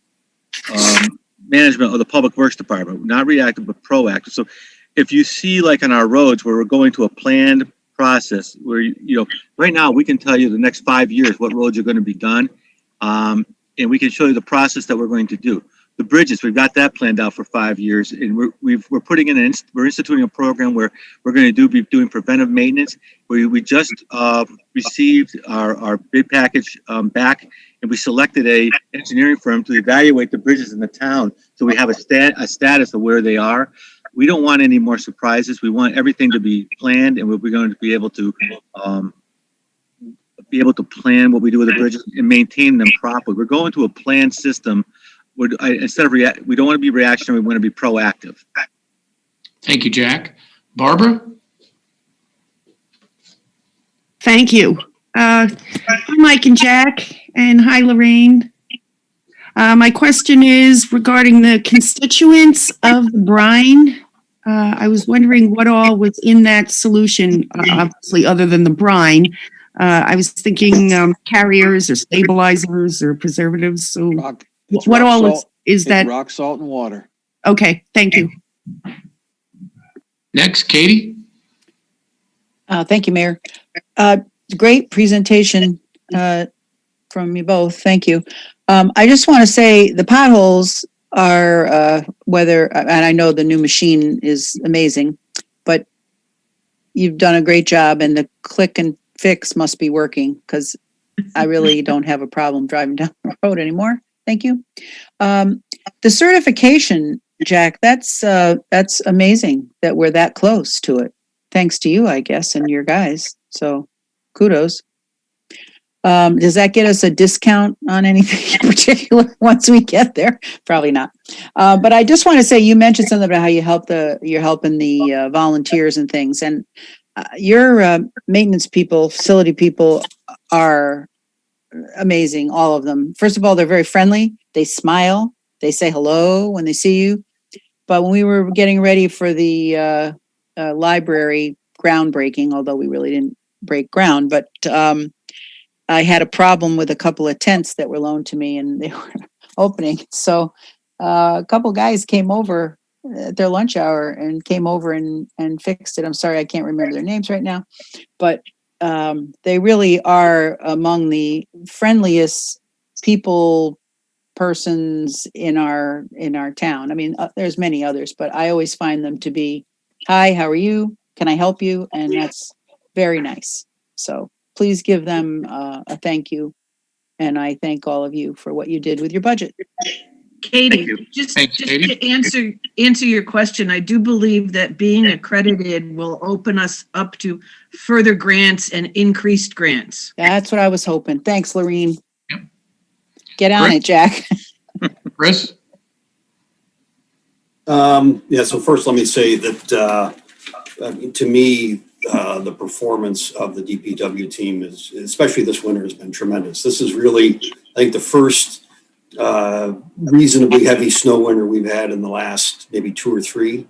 management of the Public Works Department, not reactive, but proactive. So if you see, like on our roads, where we're going to a planned process, where, right now we can tell you the next 5 years what roads are going to be done, and we can show you the process that we're going to do. The bridges, we've got that planned out for 5 years, and we're putting in we're instituting a program where we're going to be doing preventive maintenance. We just received our bid package back, and we selected a engineering firm to evaluate the bridges in the town, so we have a status of where they are. We don't want any more surprises. We want everything to be planned, and we're going to be able to plan what we do with the bridges and maintain them properly. We're going to a planned system. Instead of we don't want to be reactionary, we want to be proactive. Thank you, Jack. Barbara? Thank you. Hi, Mike and Jack, and hi, Lorraine. My question is regarding the constituents of the brine. I was wondering what all was in that solution, obviously, other than the brine. I was thinking carriers or stabilizers or preservatives. So what all is that? Rock salt and water. Okay, thank you. Next, Katie. Thank you, Mayor. Great presentation from you both. Thank you. I just want to say the potholes are and I know the new machine is amazing, but you've done a great job, and the click and fix must be working, because I really don't have a problem driving down the road anymore. Thank you. The certification, Jack, that's amazing that we're that close to it. Thanks to you, I guess, and your guys. So kudos. Does that get us a discount on anything in particular once we get there? Probably not. But I just want to say, you mentioned something about how you're helping the volunteers and things, and your maintenance people, facility people are amazing, all of them. First of all, they're very friendly. They smile. They say hello when they see you. But when we were getting ready for the library groundbreaking, although we really didn't break ground, but I had a problem with a couple of tents that were loaned to me, and they were opening. So a couple guys came over at their lunch hour and came over and fixed it. I'm sorry, I can't remember their names right now, but they really are among the friendliest persons in our town. I mean, there's many others, but I always find them to be, hi, how are you? Can I help you? And that's very nice. So please give them a thank you. And I thank all of you for what you did with your budget. Katie, just to answer your question, I do believe that being accredited will open us up to further grants and increased grants. That's what I was hoping. Thanks, Lorene. Yep. Get on it, Jack. Chris? Yeah, so first let me say that to me, the performance of the DPW team is, especially this winter, has been tremendous. This is really, I think, the first reasonably heavy snow winter we've had in the last maybe 2 or 3.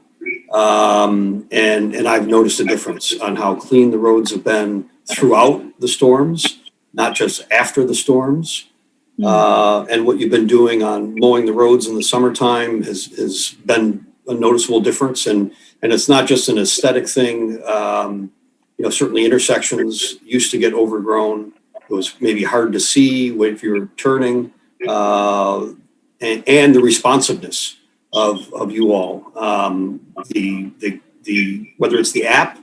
And I've noticed a difference on how clean the roads have been throughout the storms, not just after the storms. And what you've been doing on mowing the roads in the summertime has been a noticeable difference. And it's not just an aesthetic thing. Certainly intersections used to get overgrown. It was maybe hard to see if you were turning, and the responsiveness of you all. The whether it's the app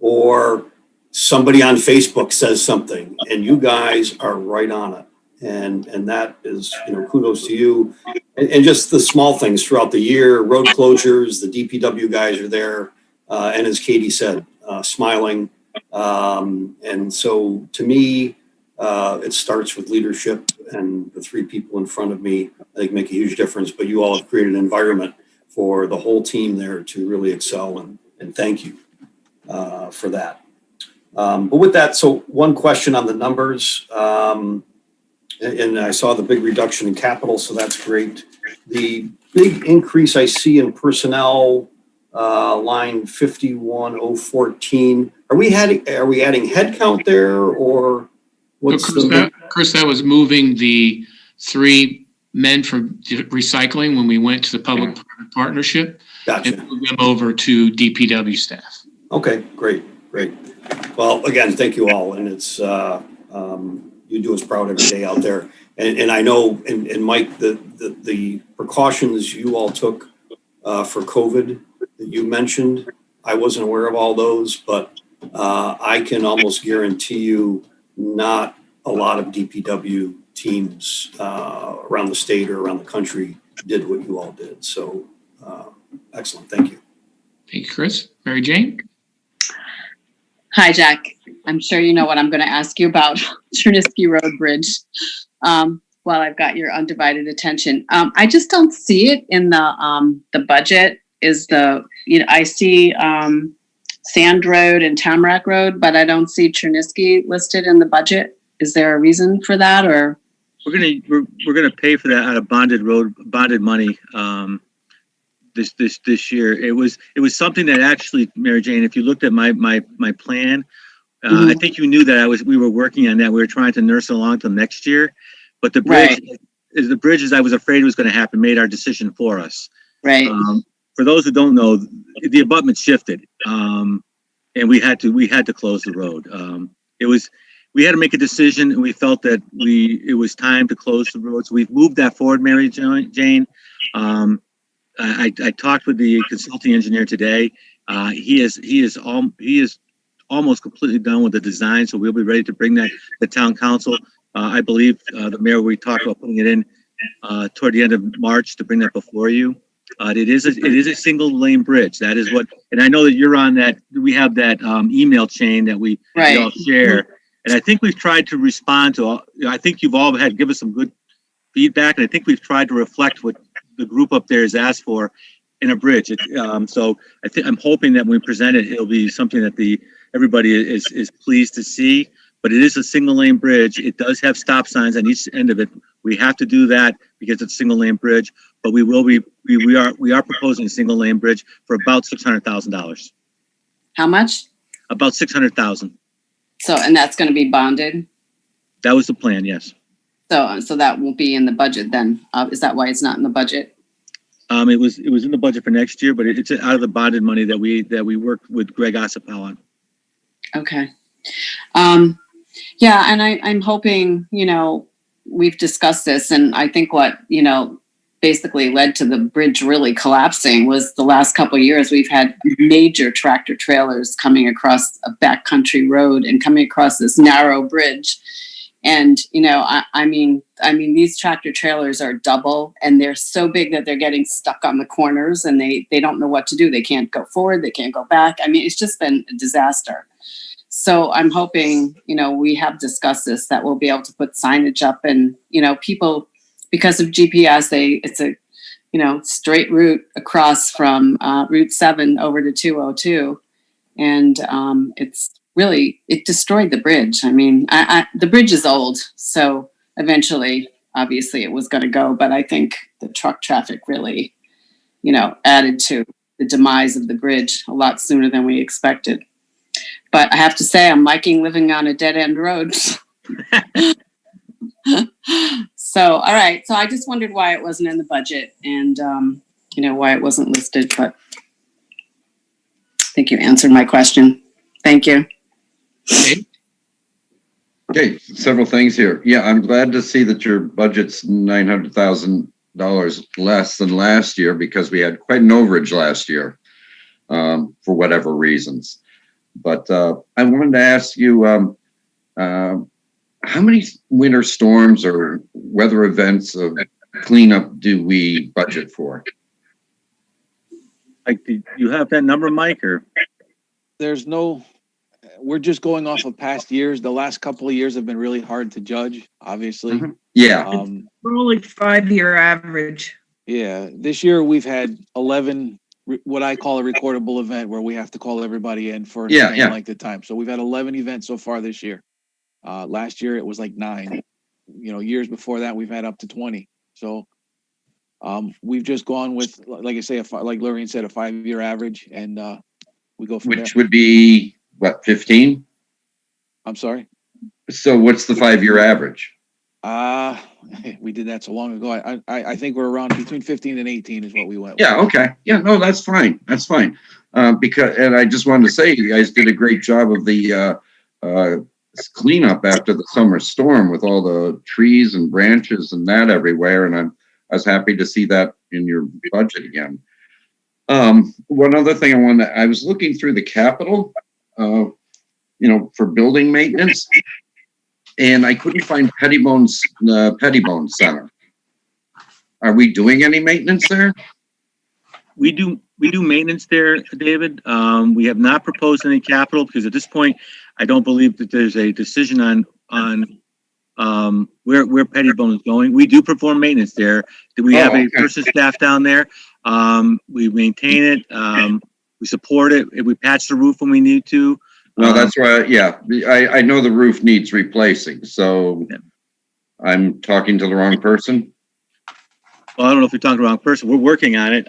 or somebody on Facebook says something and you guys are right on it. And that is, kudos to you. And just the small things throughout the year, road closures, the DPW guys are there. And as Katie said, smiling. And so to me, it starts with leadership, and the 3 people in front of me, I think, make a huge difference. But you all have created an environment for the whole team there to really excel, and thank you for that. But with that, so one question on the numbers. And I saw the big reduction in capital, so that's great. The big increase I see in personnel, line 51014. Are we adding headcount there, or what's Chris, that was moving the 3 men from recycling when we went to the public partnership. Gotcha. And moved them over to DPW staff. Okay, great. Well, again, thank you all, and it's you do us proud every day out there. And I know, and Mike, the precautions you all took for COVID that you mentioned, I wasn't aware of all those, but I can almost guarantee you not a lot of DPW teams around the state or around the country did what you all did. So excellent. Thank you. Thank you, Chris. Mary Jane? Hi, Jack. I'm sure you know what I'm going to ask you about Triniski Road Bridge. While I've got your undivided attention, I just don't see it in the budget. I see Sand Road and Tamarack Road, but I don't see Triniski listed in the budget. Is there a reason for that, or? We're gonna pay for that out of bonded money. This year, it was something that actually, Mary Jane, if you looked at my plan, I think you knew that we were working on that. We were trying to nurse it along till next year, but the bridge, as I was afraid was going to happen, made our decision for us. Right. For those who don't know, the abutment shifted, and we had to close the road. We had to make a decision, and we felt that it was time to close the road. So we've moved that forward, Mary Jane. I talked with the consulting engineer today. He is almost completely done with the design, so we'll be ready to bring that to the town council. I believe the mayor, we talked about putting it in toward the end of March to bring that before you. It is a single lane bridge. That is what, and I know that you're on that. We have that email chain that we all share, and I think we've tried to respond to. I think you've all give us some good feedback, and I think we've tried to reflect what the group up there has asked for in a bridge. So I'm hoping that when we present it, it'll be something that everybody is pleased to see. But it is a single lane bridge. It does have stop signs on each end of it. We have to do that because it's a single lane bridge. But we are proposing a single lane bridge for about $600,000. How much? About $600,000. So, and that's going to be bonded? That was the plan, yes. So that won't be in the budget then. Is that why it's not in the budget? It was in the budget for next year, but it's out of the bonded money that we worked with Greg Ossipow on. Okay. Yeah, and I'm hoping, we've discussed this, and I think what, basically led to the bridge really collapsing was the last couple of years we've had major tractor trailers coming across a backcountry road and coming across this narrow bridge. And, I mean, these tractor trailers are double, and they're so big that they're getting stuck on the corners, and they don't know what to do. They can't go forward. They can't go back. I mean, it's just been a disaster. So I'm hoping, we have discussed this, that we'll be able to put signage up, and, people, because of GPS, it's a, straight route across from Route 7 over to 202. And it destroyed the bridge. I mean, the bridge is old, so eventually, obviously it was going to go, but I think the truck traffic really, added to the demise of the bridge a lot sooner than we expected. But I have to say, I'm liking living on a dead end road. So, all right. So I just wondered why it wasn't in the budget and, why it wasn't listed, but I think you answered my question. Thank you. Okay, several things here. Yeah, I'm glad to see that your budget's $900,000 less than last year, because we had quite an overage last year for whatever reasons. But I wanted to ask you, how many winter storms or weather events of cleanup do we budget for? Like, do you have that number, Mike, or? We're just going off of past years. The last couple of years have been really hard to judge, obviously. Mm-hmm. Yeah. We're only 5-year average. Yeah. This year we've had 11, what I call a recordable event, where we have to call everybody in for a length of time. So we've had 11 events so far this year. Last year it was like 9. Years before that we've had up to 20. So we've just gone with, like I say, like Lorraine said, a 5-year average, and we go from there. Which would be what, 15? I'm sorry? So what's the 5-year average? We did that so long ago. I think we're around between 15 and 18 is what we went with. Yeah, okay. Yeah, no, that's fine. That's fine. And I just wanted to say, you guys did a great job of the cleanup after the summer storm, with all the trees and branches and that everywhere. And I was happy to see that in your budget again. One other thing I was looking through the capital, for building maintenance, and I couldn't find Pettibone Center. Are we doing any maintenance there? We do maintenance there, David. We have not proposed any capital, because at this point, I don't believe that there's a decision on where Pettibone is going. We do perform maintenance there. We have a person staff down there. We maintain it. We support it. We patch the roof when we need to. No, that's right. Yeah, I know the roof needs replacing, so I'm talking to the wrong person. Well, I don't know if you're talking to the wrong person. We're working on it.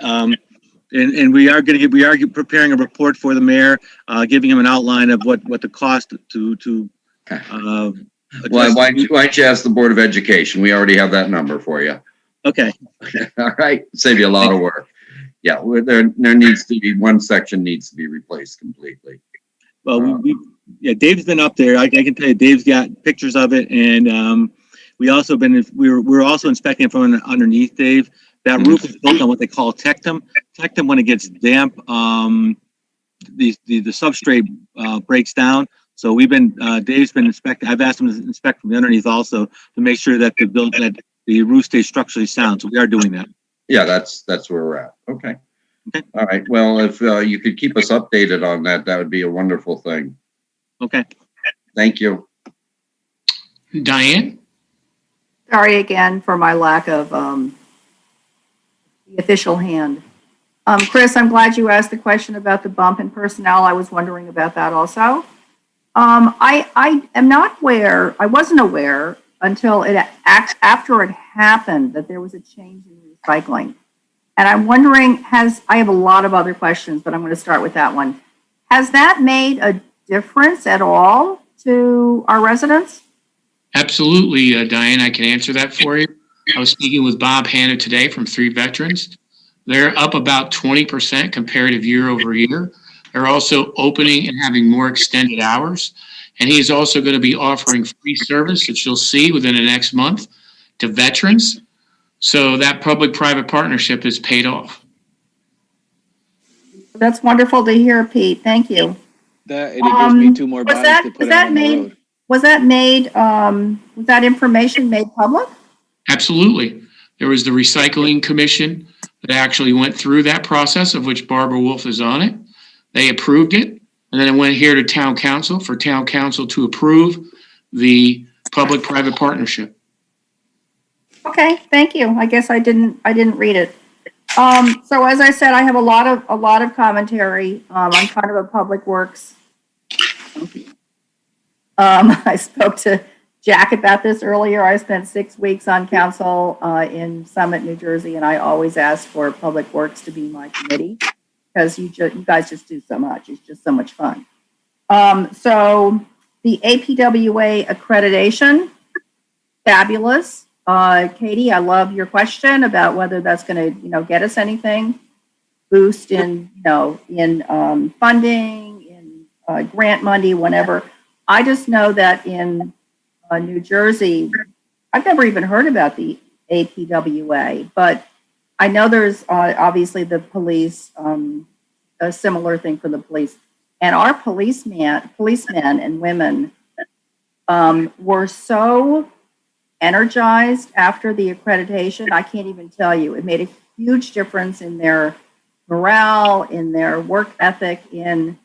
And we are preparing a report for the mayor, giving him an outline of what the cost to well, why don't you ask the Board of Education? We already have that number for you. Okay. All right. Save you a lot of work. Yeah, there needs to be one section needs to be replaced completely. Well, Dave's been up there. I can tell you, Dave's got pictures of it, and we're also inspecting it from underneath, Dave. That roof is built on what they call tectum. Tectum, when it gets damp, the substrate breaks down. So Dave's been inspecting. I've asked him to inspect from underneath also, to make sure that the roof stays structurally sound. So we are doing that. Yeah, that's where we're at. Okay. All right. Well, if you could keep us updated on that, that would be a wonderful thing. Okay. Thank you. Diane? Sorry again for my lack of the official hand. Chris, I'm glad you asked the question about the bump in personnel. I was wondering about that also. I am not aware, I wasn't aware until after it happened that there was a change in recycling. And I'm wondering, I have a lot of other questions, but I'm going to start with that one. Has that made a difference at all to our residents? Absolutely, Diane, I can answer that for you. I was speaking with Bob Hanna today from 3 Veterans. They're up about 20% comparative year over year. They're also opening and having more extended hours. And he is also going to be offering free service that you'll see within the next month to veterans. So that public-private partnership is paid off. That's wonderful to hear, Pete. Thank you. That, and it gives me two more bodies to put out on the road. Was that information made public? Absolutely. There was the Recycling Commission that actually went through that process, of which Barbara Wolf is on it. They approved it, and then it went here to Town Council for Town Council to approve the public-private partnership. Okay, thank you. I guess I didn't read it. So as I said, I have a lot of commentary. I'm kind of a public works. I spoke to Jack about this earlier. I spent 6 weeks on council in Summit, New Jersey, and I always ask for Public Works to be my committee because you guys just do so much. It's just so much fun. So the APWA accreditation, fabulous. Katie, I love your question about whether that's going to, get us anything, boost in, in funding, in grant money, whatever. I just know that in New Jersey, I've never even heard about the APWA, but I know there's obviously the police, a similar thing for the police. And our policemen and women were so energized after the accreditation. I can't even tell you. It made a huge difference in their morale, in their work ethic, in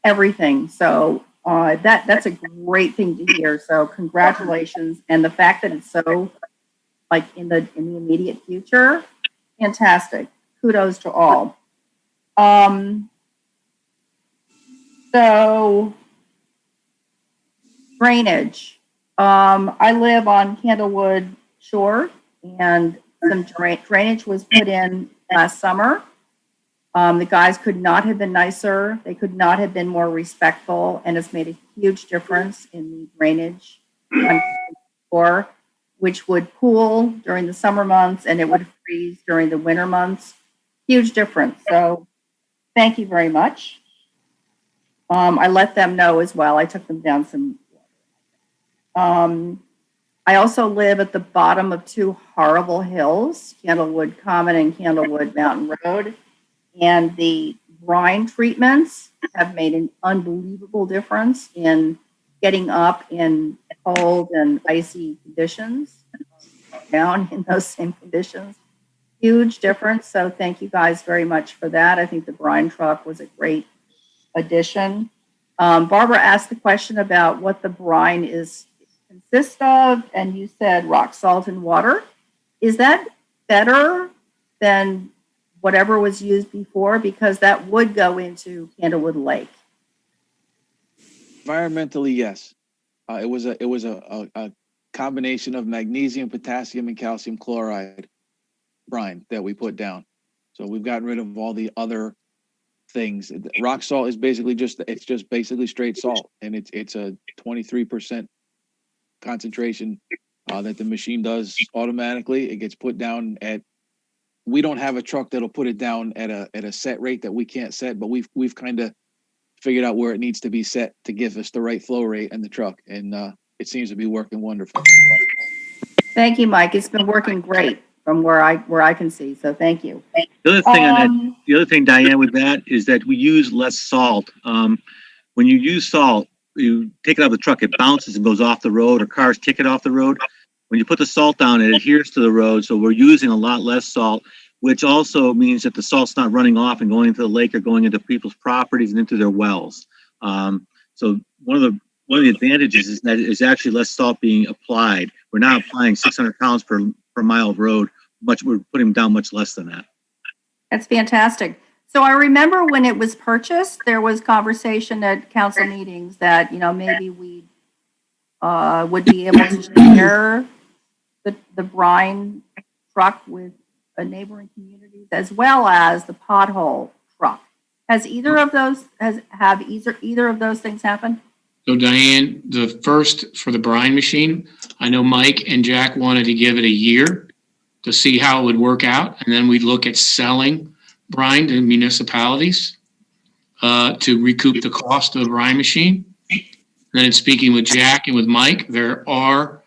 everything. So that's a great thing to hear. So congratulations. And the fact that it's so like in the immediate future, fantastic. Kudos to all. So drainage. I live on Candlewood Shore, and some drainage was put in last summer. The guys could not have been nicer. They could not have been more respectful, and it's made a huge difference in the drainage on shore, which would pool during the summer months and it would freeze during the winter months. Huge difference. So thank you very much. I let them know as well. I took them down some. I also live at the bottom of two horrible hills, Candlewood Common and Candlewood Mountain Road. And the brine treatments have made an unbelievable difference in getting up in cold and icy conditions, down in those same conditions. Huge difference. So thank you guys very much for that. I think the brine truck was a great addition. Barbara asked the question about what the brine consists of, and you said rock salt and water. Is that better than whatever was used before? Because that would go into Candlewood Lake. Environmentally, yes. It was a combination of magnesium, potassium, and calcium chloride brine that we put down. So we've gotten rid of all the other things. Rock salt is basically just basically straight salt, and it's a 23% concentration that the machine does automatically. It gets put down at. We don't have a truck that'll put it down at a set rate that we can't set, but we've kind of figured out where it needs to be set to give us the right flow rate in the truck, and it seems to be working wonderful. Thank you, Mike. It's been working great from where I can see. So thank you. The other thing, Diane, with that is that we use less salt. When you use salt, you take it out of the truck, it bounces and goes off the road, or cars kick it off the road. When you put the salt down, it adheres to the road, so we're using a lot less salt, which also means that the salt's not running off and going into the lake or going into people's properties and into their wells. So one of the advantages is that there's actually less salt being applied. We're not applying 600 pounds per mile of road. We're putting down much less than that. That's fantastic. So I remember when it was purchased, there was conversation at council meetings that maybe we would be able to share the brine truck with neighboring communities, as well as the pothole truck. Has either of those either of those things happened? So Diane, the first for the Brine Machine, I know Mike and Jack wanted to give it a year to see how it would work out. And then we'd look at selling brine to municipalities to recoup the cost of the brine machine. And then in speaking with Jack and with Mike, there are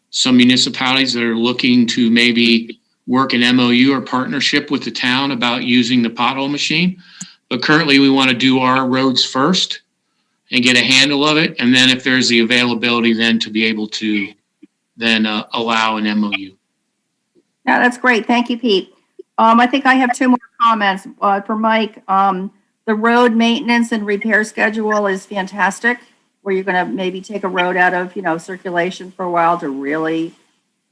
some municipalities that are looking to maybe work an MOU or partnership with the town about using the pothole machine. But currently we want to do our roads first and get a handle of it. And then if there's the availability then to be able to then allow an MOU. Yeah, that's great. Thank you, Pete. I think I have two more comments for Mike. The road maintenance and repair schedule is fantastic, where you're going to maybe take a road out of, circulation for a while to really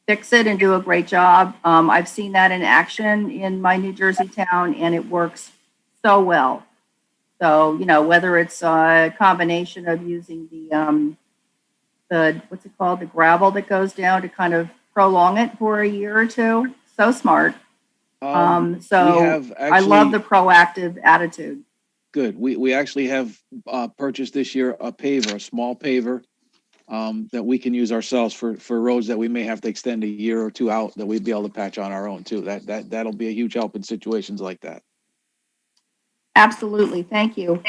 fix it and do a great job. I've seen that in action in my New Jersey town, and it works so well. So, whether it's a combination of using the what's it called, the gravel that goes down to kind of prolong it for a year or two. So smart. I love the proactive attitude. Good. We actually have purchased this year a paver, a small paver that we can use ourselves for roads that we may have to extend a year or two out, that we'd be able to patch on our own too. That'll be a huge help in situations like that. Absolutely. Thank you.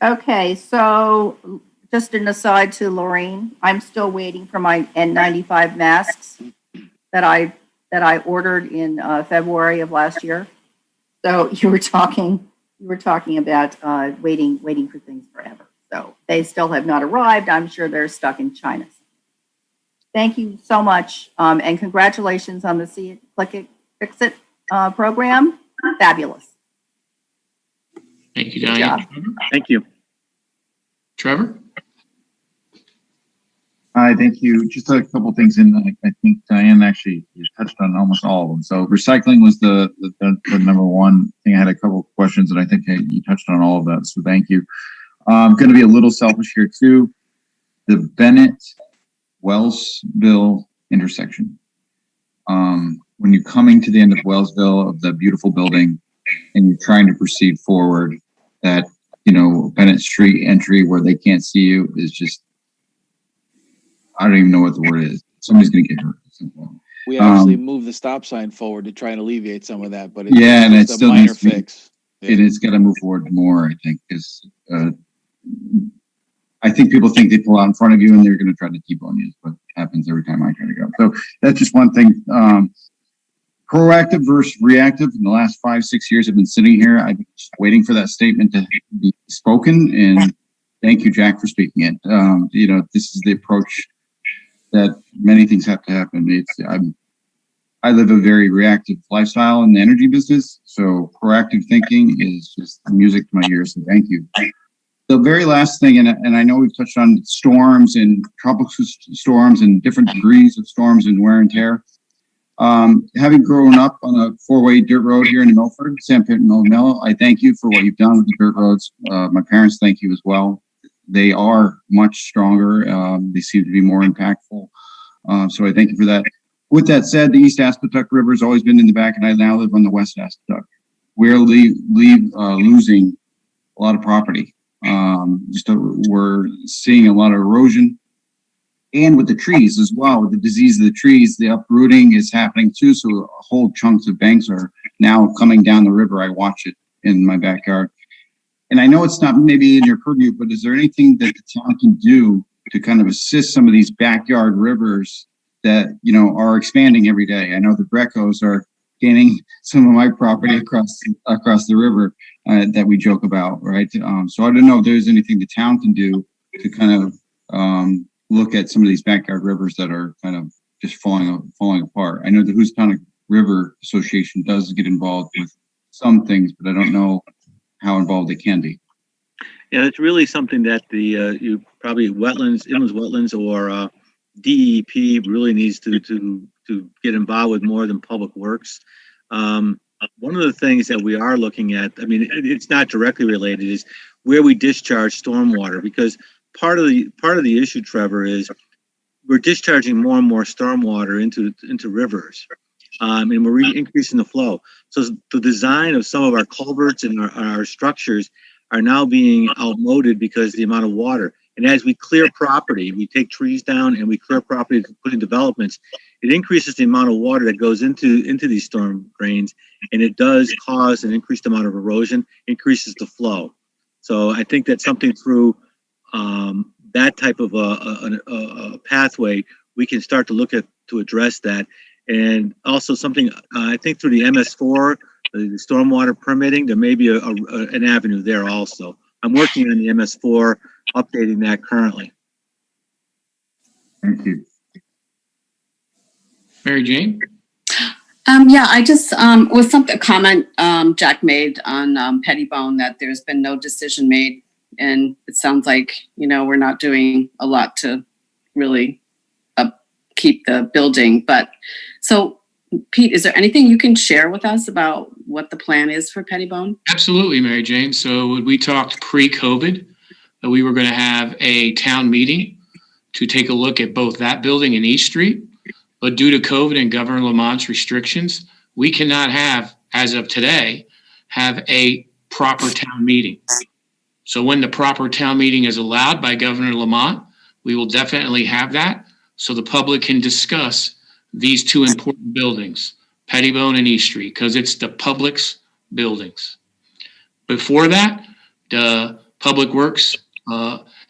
Okay, so just an aside to Lorraine, I'm still waiting for my N95 masks that I ordered in February of last year. So you were talking about waiting for things forever. So they still have not arrived. I'm sure they're stuck in China. Thank you so much, and congratulations on the See It, Click It, Fix It program. Fabulous. Thank you, Diane. Thank you. Trevor? Hi, thank you. Just a couple of things, and I think Diane actually touched on almost all of them. So recycling was the number one thing. I had a couple of questions, and I think you touched on all of that. So thank you. I'm going to be a little selfish here too. The Bennett Wellsville intersection. When you're coming to the end of Wellsville, of the beautiful building, and you're trying to proceed forward, that Bennett Street entry where they can't see you is just, I don't even know what the word is. Somebody's going to get hurt. We actually moved the stop sign forward to try and alleviate some of that, but it's a still minor needs to be, fix. It's got to move forward more, I think, because I think people think they pull out in front of you and they're going to try to T-bone you. Is what happens every time I try to go. So that's just one thing. Proactive versus reactive. In the last 5-6 years I've been sitting here, I've been just waiting for that statement to be spoken. And thank you, Jack, for speaking it. This is the approach that many things have to happen. I live a very reactive lifestyle in the energy business. So proactive thinking is just music to my ears. So thank you. The very last thing, and I know we've touched on storms and tropical storms and different degrees of storms and wear and tear. Having grown up on a 4-way dirt road here in Milford, San Pedro Mello, I thank you for what you've done with the dirt roads. My parents thank you as well. They are much stronger. They seem to be more impactful. So I thank you for that. With that said, the East Aspetuck River has always been in the back, and I now live on the West Aspetuck. We're losing a lot of property. We're seeing a lot of erosion. And with the trees as well, with the disease of the trees, the uprooting is happening too. So whole chunks of banks are now coming down the river. I watch it in my backyard. And I know it's not maybe in your purview, but is there anything that the town can do to kind of assist some of these backyard rivers that, are expanding every day? I know the Grecos are gaining some of my property across the river that we joke about, right? So I don't know if there's anything the town can do to kind of look at some of these backyard rivers that are kind of just falling apart. I know the Housatonic River Association does get involved with some things, but I don't know how involved they can be. Yeah, it's really something that the inland wetlands or DEP really needs to get involved with more than Public Works. One of the things that we are looking at, I mean, it's not directly related, is where we discharge stormwater, because part of the issue, Trevor, is we're discharging more and more stormwater into rivers, and we're increasing the flow. So the design of some of our culverts and our structures are now being outmoded because of the amount of water. And as we clear property, we take trees down and we clear property to put in developments, it increases the amount of water that goes into these storm drains, and it does cause an increased amount of erosion, increases the flow. So I think that's something through that type of a pathway, we can start to look at to address that. And also something, I think through the MS4, the stormwater permitting, there may be an avenue there also. I'm working on the MS4, updating that currently. Thank you. Mary Jane? Yeah, I just was a comment Jack made on Pettibone, that there's been no decision made, and it sounds like, you know, we're not doing a lot to really upkeep the building. But so, Pete, is there anything you can share with us about what the plan is for Pettibone? Absolutely, Mary Jane. So when we talked pre-COVID, that we were going to have a town meeting to take a look at both that building and East Street. But due to COVID and Governor Lamont's restrictions, we cannot have, as of today, have a proper town meeting. So when the proper town meeting is allowed by Governor Lamont, we will definitely have that so the public can discuss these two important buildings, Pettibone and East Street, because it's the public's buildings. Before that, the Public Works,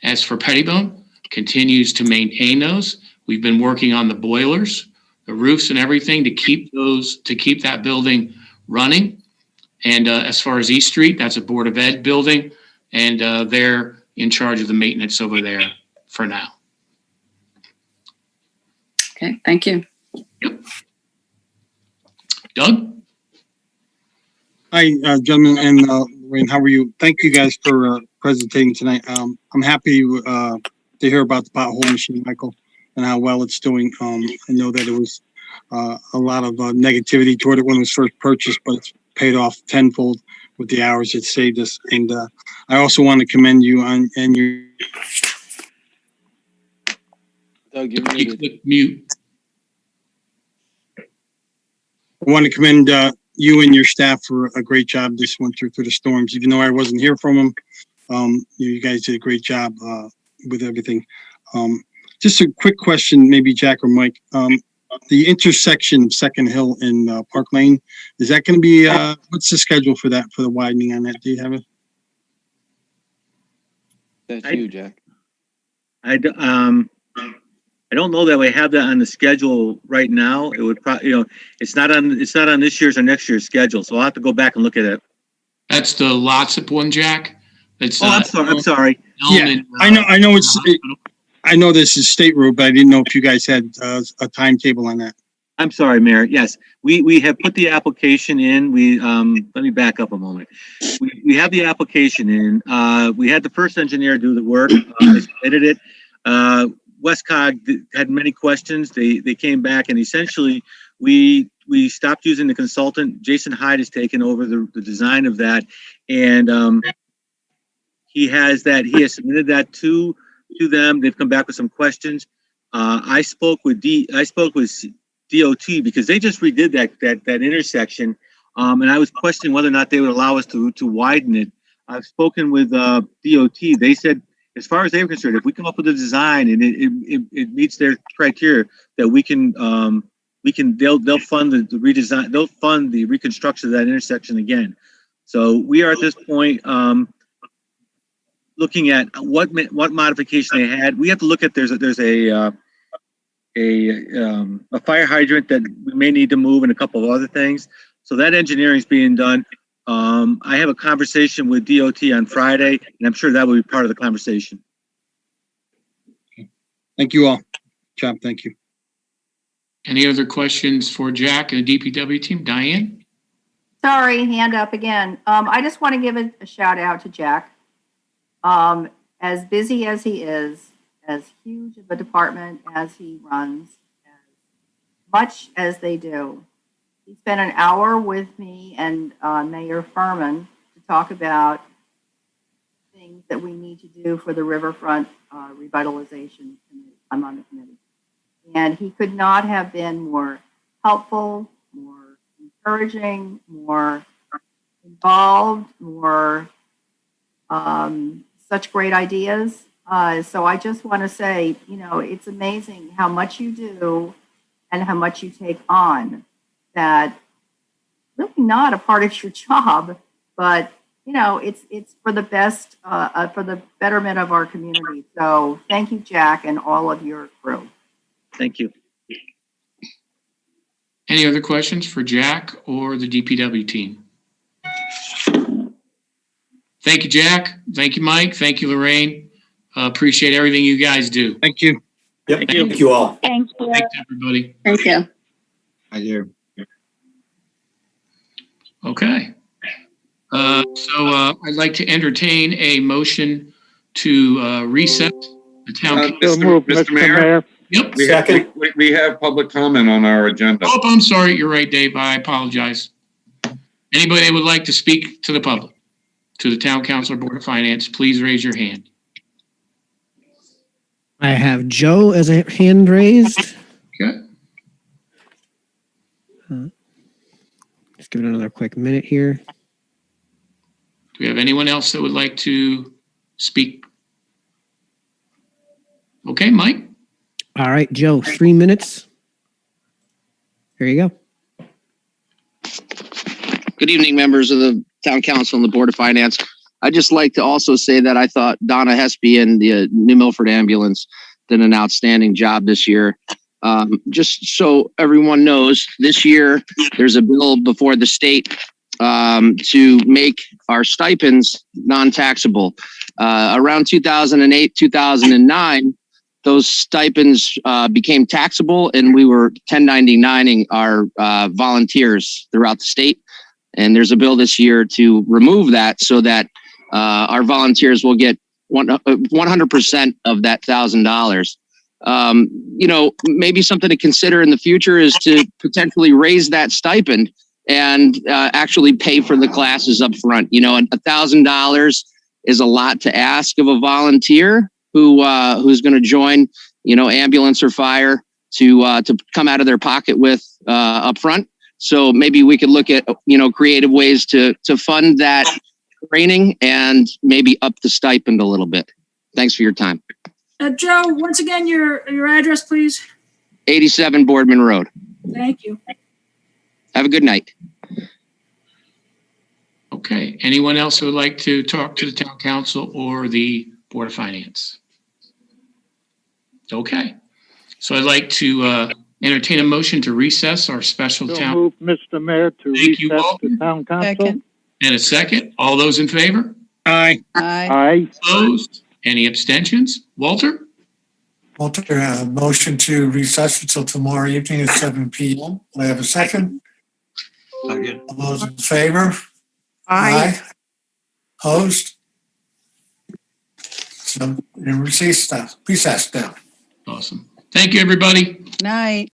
as for Pettibone, continues to maintain those. We've been working on the boilers, the roofs and everything to keep that building running. And as far as East Street, that's a Board of Ed building, and they're in charge of the maintenance over there for now. Okay, thank you. Yep. Doug? Hi, gentlemen, and Lorraine, how are you? Thank you guys for presenting tonight. I'm happy to hear about the pothole machine, Michael, and how well it's doing. I know that it was a lot of negativity toward it when it was first purchased, but it's paid off tenfold with the hours it saved us. And I also want to commend you on and your. Doug, you're muted. Mute. I want to commend you and your staff for a great job this winter through the storms. Even though I wasn't here from them, you guys did a great job with everything. Just a quick question, maybe Jack or Mike. The intersection of Second Hill and Park Lane, is that going to be, what's the schedule for that, for the widening on that? Do you have it? That's you, Jack. I don't know that we have that on the schedule right now. It would probably, it's not on this year's or next year's schedule. So I'll have to go back and look at it. That's the Lotsip one, Jack. It's, I'm sorry. Yeah, I know this is state road, but I didn't know if you guys had a timetable on that. I'm sorry, Mayor. Yes, we have put the application in. Let me back up a moment. We have the application in. We had the first engineer do the work. They submitted it. Westcog had many questions. They came back, and essentially we stopped using the consultant. Jason Hyde has taken over the design of that, and he has submitted that to them. They've come back with some questions. I spoke with DOT because they just redid that intersection, and I was questioning whether or not they would allow us to widen it. I've spoken with DOT. They said, as far as they're concerned, if we come up with a design and it meets their criteria, that they'll fund the redesign, they'll fund the reconstruction of that intersection again. So we are at this point looking at what modification they had. We have to look at there's a fire hydrant that we may need to move and a couple of other things. So that engineering is being done. I have a conversation with DOT on Friday, and I'm sure that will be part of the conversation. Thank you all. Job. Thank you. Any other questions for Jack and the DPW team? Diane? Sorry, hand up again. I just want to give a shout out to Jack. As busy as he is, as huge of a department as he runs, as much as they do, he spent an hour with me and Mayor Furman to talk about things that we need to do for the riverfront revitalization committee. I'm on the committee. And he could not have been more helpful, more encouraging, more involved, more such great ideas. So I just want to say, you know, it's amazing how much you do and how much you take on that really not a part of your job, but you know, it's for the best, for the betterment of our community. So thank you, Jack, and all of your crew. Thank you. Any other questions for Jack or the DPW team? Thank you, Jack. Thank you, Mike. Thank you, Lorraine. Appreciate everything you guys do. Thank you. Yep. Thank you all. Thank you. Thanks, everybody. Thank you. I do. Okay. So I'd like to entertain a motion to reset the town. Mr. Mayor? Yep. We have public comment on our agenda. Oh, I'm sorry. You're right, Dave. I apologize. Anybody that would like to speak to the public, to the town council or board of finance, please raise your hand. I have Joe as a hand raised. Okay. Just give it another quick minute here. Do we have anyone else that would like to speak? Okay, Mike. All right, Joe, 3 minutes. Here you go. Good evening, members of the Town Council and the Board of Finance. I'd just like to also say that I thought Donna Hespy and the New Milford Ambulance did an outstanding job this year. Just so everyone knows, this year there's a bill before the state to make our stipends non-taxable. Around 2008, 2009, those stipends became taxable, and we were 1099ing our volunteers throughout the state. And there's a bill this year to remove that so that our volunteers will get 100% of that $1,000. You know, maybe something to consider in the future is to potentially raise that stipend and actually pay for the classes up front. You know, $1,000 is a lot to ask of a volunteer who's going to join, you know, ambulance or fire to come out of their pocket with up front. So maybe we could look at, you know, creative ways to fund that training and maybe up the stipend a little bit. Thanks for your time. Joe, once again, your address, please. 87 Boardman Road. Thank you. Have a good night. Okay. Anyone else who would like to talk to the town council or the board of finance? Okay. So I'd like to entertain a motion to recess our special So town. move, Mr. Mayor, to Thank you, recess Walter. the town council. Second. And a second. All those in favor? Aye. Aye. Aye. Opposed? Any abstentions? Walter? Walter, motion to recess until tomorrow evening at 7 p.m. Do I have a second? Second. All those in favor? Aye. Opposed? So, recess now. Awesome. Thank you, everybody. Night.